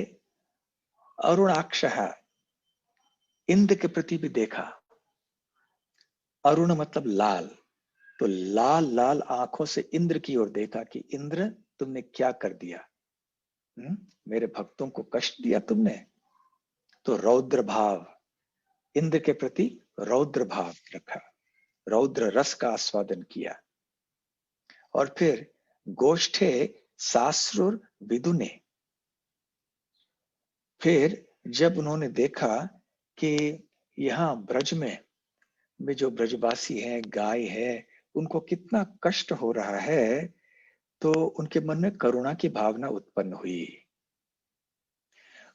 अरुणाक्षः, इंद्र के प्रति भी देखा। अरुण मतलब लाल, तो लाल लाल आंखों से इंद्र की ओर देखा कि इंद्र तुमने क्या कर दिया, मेरे भक्तों को कष्ट दिया तुमने। तो रौद्र भाव, इंद्र के प्रति रौद्र भाव रखा, रौद्र रस का आस्वादन किया। और फिर गोष्ठे सासुर विदुने, फिर जब उन्होंने देखा कि यहाँ ब्रज में जो ब्रजवासी हैं, गाय है, उनको कितना कष्ट हो रहा है, तो उनके मन में करुणा की भावना उत्पन्न हुई।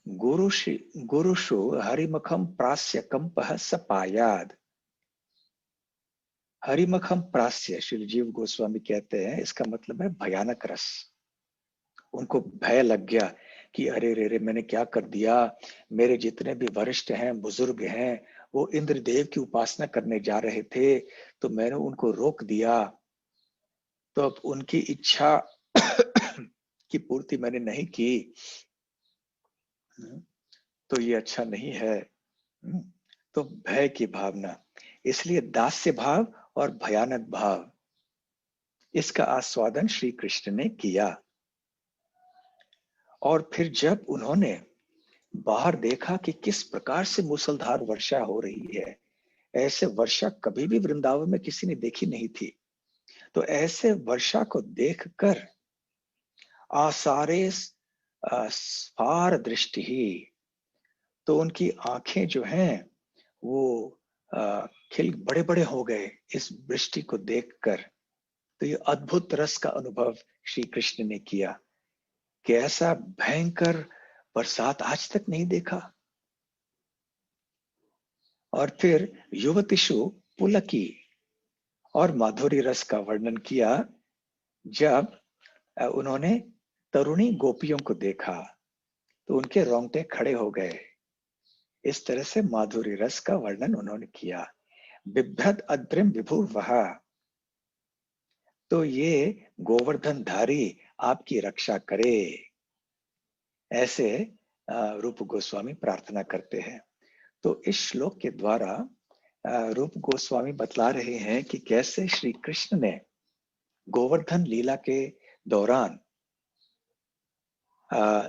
गुरुषु हरिमखम प्रास्य कंपः सपायाद। हरिमखम प्रास्य, श्री जीव गोस्वामी कहते हैं, इसका मतलब है भयानक रस। उनको भय लग गया कि अरे रे रे, मैंने क्या कर दिया। मेरे जितने भी वरिष्ठ हैं, बुजुर्ग हैं, वो इंद्रदेव की उपासना करने जा रहे थे, तो मैंने उनको रोक दिया। तो अब उनकी इच्छा की पूर्ति मैंने नहीं की, तो ये अच्छा नहीं है। तो भय की भावना, इसलिए दास्य भाव और भयानक भाव, इसका आस्वादन श्री कृष्ण ने किया। और फिर जब उन्होंने बाहर देखा कि किस प्रकार से मूसलधार वर्षा हो रही है, ऐसे वर्षा कभी भी वृंदावन में किसी ने देखी नहीं थी, तो ऐसे वर्षा को देखकर आसारे स्फार दृष्टि ही, तो उनकी आंखें जो हैं वो खिल बड़े बड़े हो गए इस वृष्टि को देखकर। तो ये अद्भुत रस का अनुभव श्री कृष्ण ने किया कि ऐसा भयंकर बरसात आज तक नहीं देखा। और फिर युवतिषु पुलकी, और माधुरी रस का वर्णन किया जब उन्होंने तरुणी गोपियों को देखा, तो उनके रोंगटे खड़े हो गए। इस तरह से माधुरी रस का वर्णन उन्होंने किया। बिभ्रत अद्रिम विभु वहा, तो ये गोवर्धन धारी आपकी रक्षा करे, ऐसे रूप गोस्वामी प्रार्थना करते हैं। तो इस श्लोक के द्वारा रूप गोस्वामी बतला रहे हैं कि कैसे श्री कृष्ण ने गोवर्धन लीला के दौरान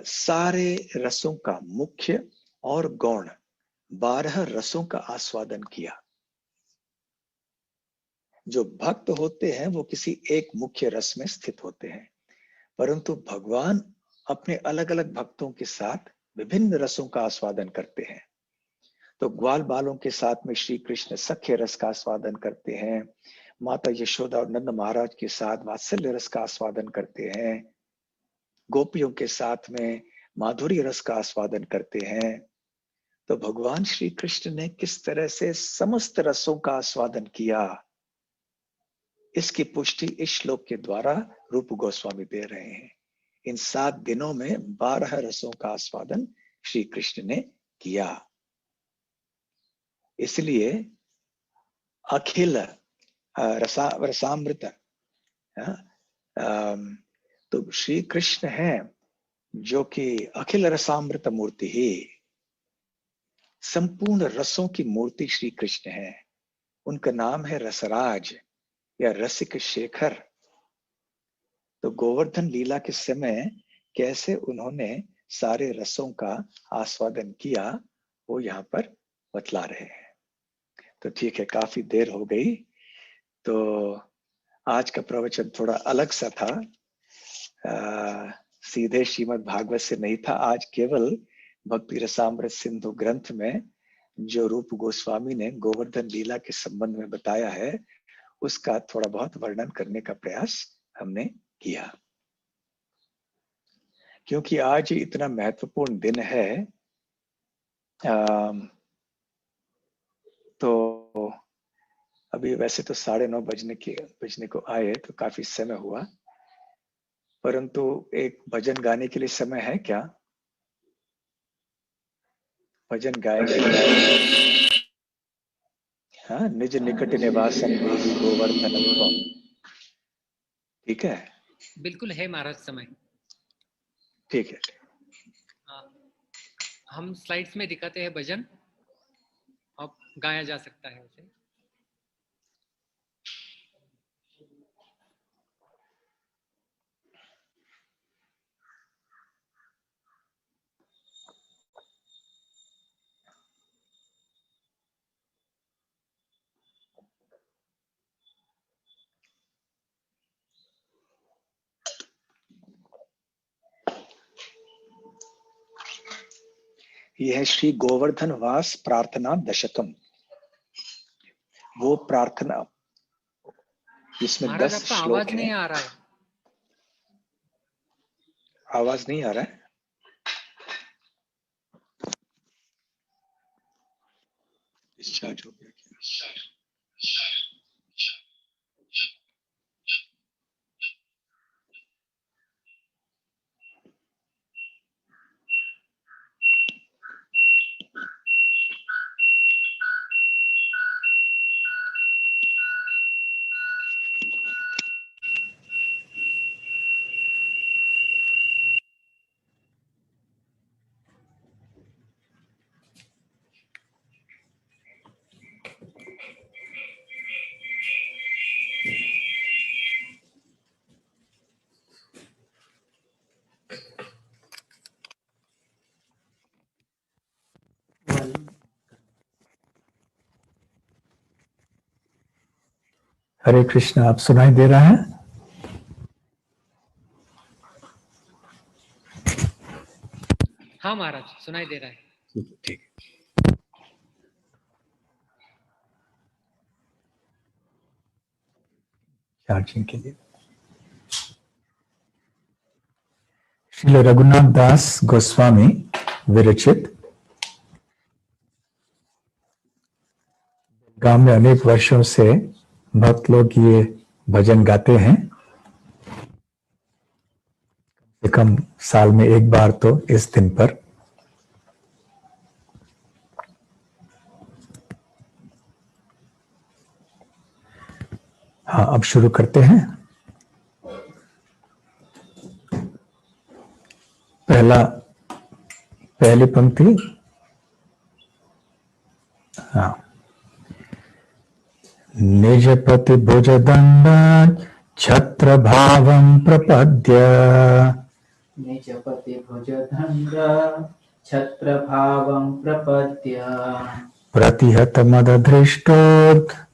सारे रसों का मुख्य और गौण 12 रसों का आस्वादन किया। जो भक्त होते हैं वो किसी एक मुख्य रस में स्थित होते हैं, परंतु भगवान अपने अलग अलग भक्तों के साथ विभिन्न रसों का आस्वादन करते हैं। तो ग्वाल बालों के साथ में श्री कृष्ण सख्य रस का आस्वादन करते हैं, माता यशोदा और नंद महाराज के साथ वात्सल्य रस का आस्वादन करते हैं, गोपियों के साथ में माधुरी रस का आस्वादन करते हैं। तो भगवान श्री कृष्ण ने किस तरह से समस्त रसों का आस्वादन किया, इसकी पुष्टि इस श्लोक के द्वारा रूप गोस्वामी दे रहे हैं। इन 7 दिनों में 12 रसों का आस्वादन श्री कृष्ण ने किया। इसलिए अखिल रसामृत, तो श्री कृष्ण है जो कि अखिल रसामृत मूर्ति ही, संपूर्ण रसों की मूर्ति श्री कृष्ण है। उनका नाम है रसराज या रसिक शेखर। तो गोवर्धन लीला के समय कैसे उन्होंने सारे रसों का आस्वादन किया, वो यहाँ पर बतला रहे हैं। तो ठीक है, काफी देर हो गई, तो आज का प्रवचन थोड़ा अलग सा था, सीधे श्रीमद् भागवत से नहीं था। आज केवल भक्ति रसामृत सिंधु ग्रंथ में जो रूप गोस्वामी ने गोवर्धन लीला के संबंध में बताया है, उसका थोड़ा बहुत वर्णन करने का प्रयास हमने किया। क्योंकि आज इतना महत्वपूर्ण दिन है, तो अभी वैसे तो 9:30 बजने को आए, तो काफी समय हुआ, परंतु एक भजन गाने के लिए समय है क्या? भजन गाएंगे? हाँ, निज निकट निवासन देवी गोवर्धन। ठीक है, बिल्कुल है महाराज समय। ठीक है, हम स्लाइड्स में दिखाते हैं भजन, अब गाया जा सकता है उसे। यह है श्री गोवर्धन वास प्रार्थना दशकम। वो प्रार्थना जिसमें 10 श्लोक आवाज है। नहीं आ रहा है। आवाज नहीं आ रहा है? डिस्चार्ज हो गया क्या? हरे कृष्ण, आप सुनाई दे रहा है? हाँ महाराज, सुनाई दे रहा है। ठीक। चार्जिंग के लिए श्रील रघुनाथ दास गोस्वामी विरचित गांव में अनेक वर्षों से भक्त लोग ये भजन गाते हैं। कम साल में एक बार तो इस दिन पर। हाँ, अब शुरू करते हैं। पहली पंक्ति। हाँ, निजपति भुजदंड छत्र भावं प्रपद्य। निजपति भुजदंड छत्र भावं प्रपद्य। प्रतिहत मद धृष्टो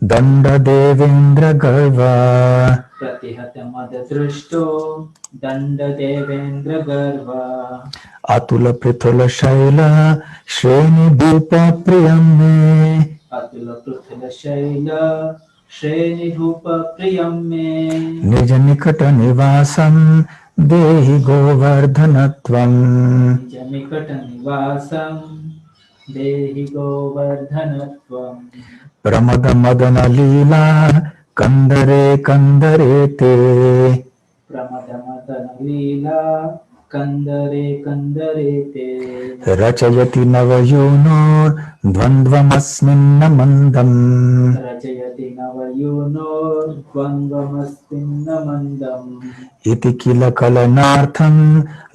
दंड देवेंद्र गर्वा। प्रतिहत मद दृष्टो दंड देवेंद्र गर्वा। अतुल पृथुल शैल श्रेणी भूप प्रियम में। अतुल पृथुल शैल श्रेणी भूप प्रियम में। निज निकट निवासम देहि गोवर्धनत्वम्। निज निकट निवासम देहि गोवर्धनत्वम्। प्रमद मदन लीला कंदरे कंदरे ते। प्रमद मदन लीला कंदरे कंदरे ते। रचयति नवयूनो द्वन्द्वमस्मिन्न मन्दम्। रचयति नवयूनो द्वन्द्वमस्मिन्न मन्दम्। इति किल कलनार्थं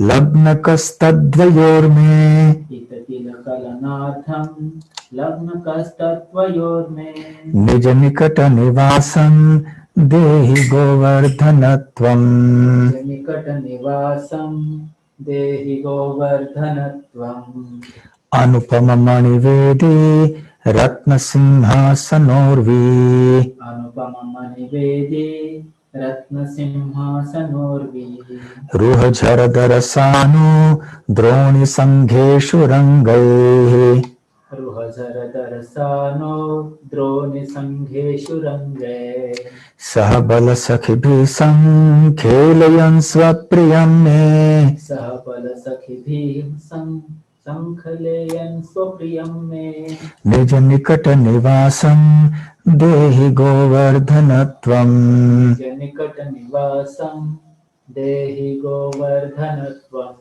लग्नकस्तद्वयोर्मे। इति किल कलनार्थं लग्नकस्तद्वयोर्मे। निज निकट निवासं देहि गोवर्धनत्वम्। निज निकट निवासं देहि गोवर्धनत्वम्। अनुपम मणिवेदी रत्नसिंहासनोर्वी। अनुपम मणिवेदी रत्नसिंहासनोर्वी। रुहझरदरसानु द्रोणिसङ्घेषु रङ्गैः। रुहझरदरसानो द्रोणिसङ्घेषु रङ्गैः। सह बलसखिभिः सङ्खेलयन् स्वप्रियं मे। सह बलसखिभिः सङ्खलेयन् स्वप्रियं मे। निज निकट निवासं देहि गोवर्धनत्वम्। निज निकट निवासं देहि गोवर्धनत्वम्।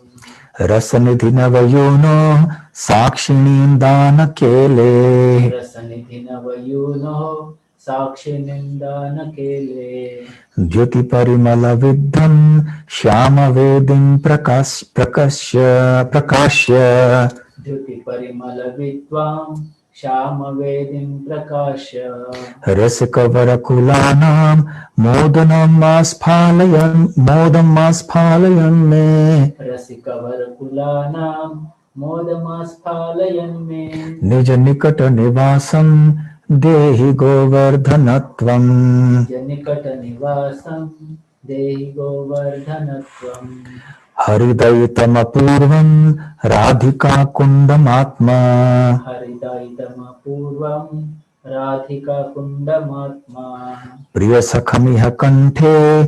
रसनिधि नवयूनो साक्षिणीं दानकेले। रसनिधि नवयूनो साक्षिनिन्दानकेले। द्युति परिमल विद्धं श्यामवेदीं प्रकाश्य। द्युति परिमल विद्वां श्यामवेदीं प्रकाश्य। रसिकवरकुलानां मोदमास्फालयन् मे। रसिकवरकुलानां मोदमास्फालयन् मे। निज निकट निवासं देहि गोवर्धनत्वम्। निज निकट निवासं देहि गोवर्धनत्वम्। हरिदयितमपूर्वं राधिका कुण्डमात्मा। हरिदयितमपूर्वं राधिका कुण्डमात्मा। प्रियसखमिह कण्ठे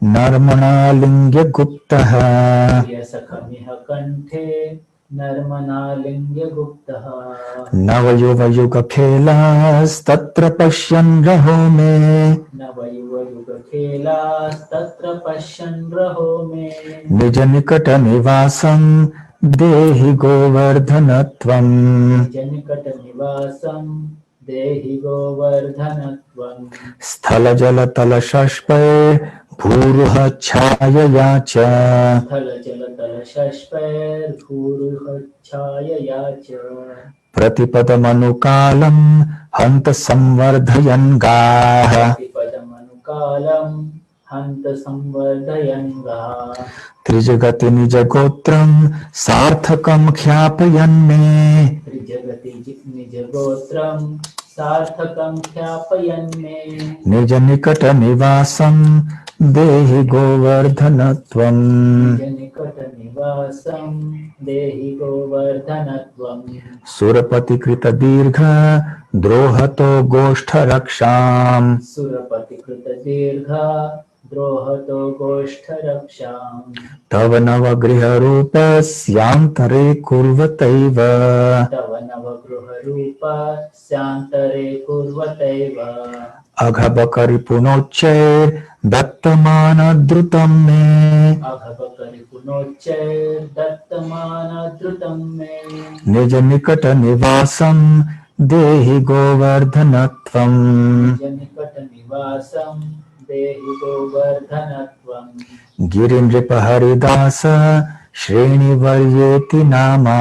नर्मणालिङ्ग्य गुप्तः। प्रियसखमिह कण्ठे नर्मणालिङ्ग्य गुप्तः। नवयुवयुगखेलास्तत्र पश्यन् रहो मे। नवयुवयुगखेलास्तत्र पश्यन् रहो मे। निज निकट निवासं देहि गोवर्धनत्वम्। निज निकट निवासं देहि गोवर्धनत्वम्। स्थल जल तल शष्पै भूरुह छायया च। स्थल जल तल शष्पैर्भूरुह छायया च। प्रतिपदमनुकालं हन्त संवर्धयन् गाः। प्रतिपदमनुकालं हन्त संवर्धयन् गाः। त्रिजगति निज गोत्रं सार्थकं ख्यापयन् मे। त्रिजगति निज गोत्रं सार्थकं ख्यापयन् मे। निज निकट निवासं देहि गोवर्धनत्वम्। निज निकट निवासं देहि गोवर्धनत्वम्। सुरपतिकृत दीर्घ द्रोहतो गोष्ठरक्षाम्। सुरपतिकृत दीर्घ द्रोहतो गोष्ठरक्षाम्। तव नवगृहरूपस्यान्तरे कुर्वतैव। तव नवगृहरूपस्यान्तरे कुर्वतैव। अघबकरिपुनोच्चैर्दत्तमानद्रुतं मे। अघबकरिपुनोच्चैर्दत्तमानद्रुतं मे। निज निकट निवासं देहि गोवर्धनत्वम्। निज निकट निवासं देहि गोवर्धनत्वम्। गिरिनृपहरिदास श्रेणिवर्येति नामा।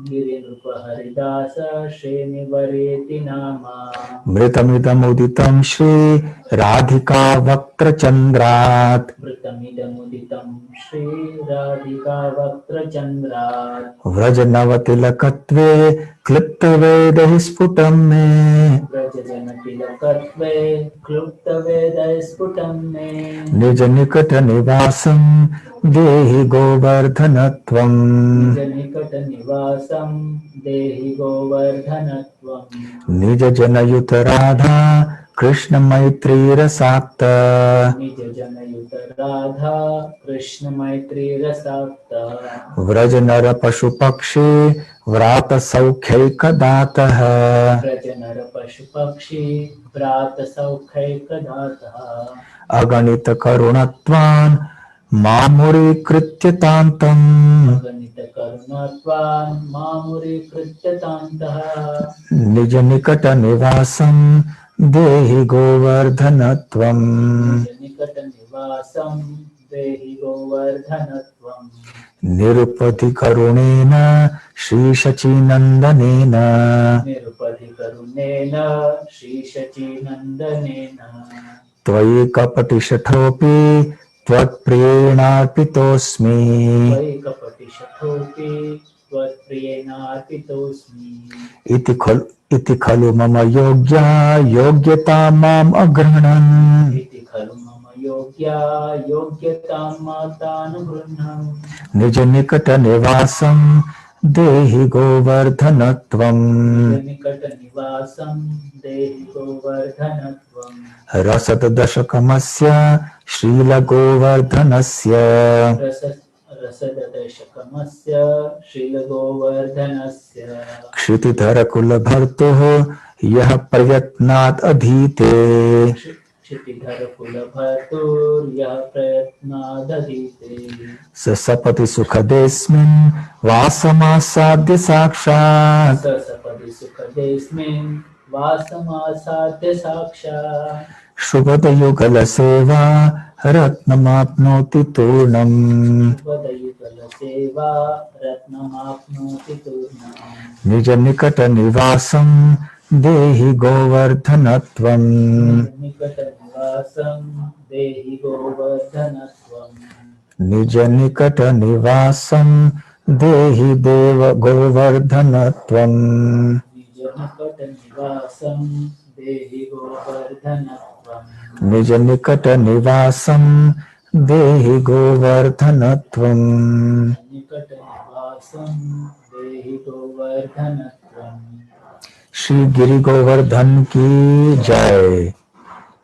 गिरिनृपहरिदास श्रेणिवर्येति नामा। मृतमिदमुदितं श्री राधिका वक्त्रचन्द्रात्। मृतमिदमुदितं श्री राधिका वक्त्रचन्द्रात्। व्रज नवतिलकत्वे क्लृप्तवेदैः स्फुटं मे व्रजजनतिलकत्वे क्लुप्तवेदैः स्फुटं मे निजनिकटनिवासं देहि गोवर्धनत्वम् निजनिकटनिवासं देहि गोवर्धनत्वम् निजजनयुतराधा कृष्णमैत्रीरसाक्ता निजजनयुत राधा कृष्णमैत्रीरसाक्ता व्रजनरपशुपक्षी व्रातसौख्यैकदातः व्रजनरपशुपक्षी व्रातसौख्यैकदातः अगणितकरुणत्वान् मामुरीकृत्य तान्तम् अगणितकरुणात्वान् मामुरीकृत्य तान्तः निजनिकटनिवासं देहि गोवर्धनत्वम् निजनिकटनिवासं देहि गोवर्धनत्वम् निरुपधिकरुणेन श्रीशचीनन्दनेन निरुपधिकरुणेन श्रीशचीनन्दनेन त्वयि कपटिशठोऽपि त्वत्प्रियेणार्पितोऽस्मि त्वयि कपटिशठोऽपि त्वत्प्रियेणार्पितोऽस्मि इति खलु मम योग्यता माम् अगृह्णन् इति खलु मम योग्यतां मातानुगृह्णन् निजनिकटनिवासं देहि गोवर्धनत्वम् निकटनिवासं देहि गोवर्धनत्वम् रसदशकमस्य श्रीलगोवर्धनस्य रसदशकमस्य श्रीलगोवर्धनस्य क्षितिधरकुलभर्तुः यः प्रयत्नात् अधीते क्षितिधरकुलभर्तुर्यः प्रयत्नादधीते स सपति सुखदेऽस्मिन् वासमासाद्य साक्षात् स सपदि सुखदेऽस्मिन् वासमासाद्य साक्षात् शुभदयुगलसेवा रत्नमाप्नोति तूर्णम् शुभदयुगलसेवा रत्नमाप्नोति तूर्णम् निजनिकटनिवासं देहि गोवर्धनत्वम् निकटनिवासं देहि गोवर्धनत्वम् निजनिकटनिवासं देहि देव गोवर्धनत्वम् निजनिकटनिवासं देहि गोवर्धनत्वम् निजनिकटनिवासं देहि गोवर्धनत्वम् निकटनिवासं देहि गोवर्धनत्वम् श्री गिरि गोवर्धन की जय,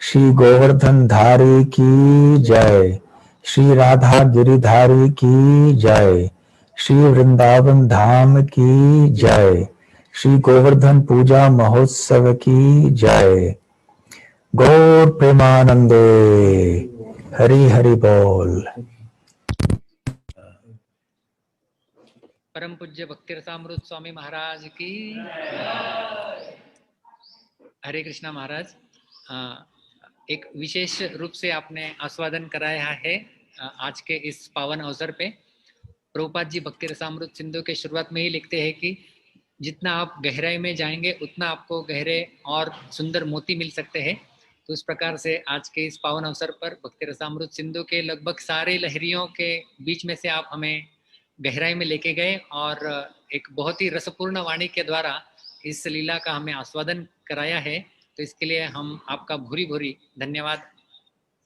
श्री गोवर्धन धारी की जय, श्री राधा गिरिधारी की जय, श्री वृंदावन धाम की जय, श्री गोवर्धन पूजा महोत्सव की जय। गौर प्रेमानंदे हरि हरि बोल। परम पूज्य भक्ति रसामृत स्वामी महाराज की हरे कृष्णा महाराज। एक विशेष रूप से आपने आस्वादन कराया है आज के इस पावन अवसर पे। प्रभुपाद जी भक्ति रसामृत सिंधु के शुरुआत में ही लिखते हैं कि जितना आप गहराई में जाएंगे उतना आपको गहरे और सुंदर मोती मिल सकते हैं। तो इस प्रकार से आज के इस पावन अवसर पर भक्ति रसामृत सिंधु के लगभग सारे लहरियों के बीच में से आप हमें गहराई में लेके गए और एक बहुत ही रसपूर्ण वाणी के द्वारा इस लीला का हमें आस्वादन कराया है। तो इसके लिए हम आपका भूरी भूरी धन्यवाद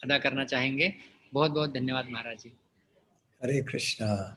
अदा करना चाहेंगे। बहुत बहुत धन्यवाद महाराज जी। हरे कृष्णा।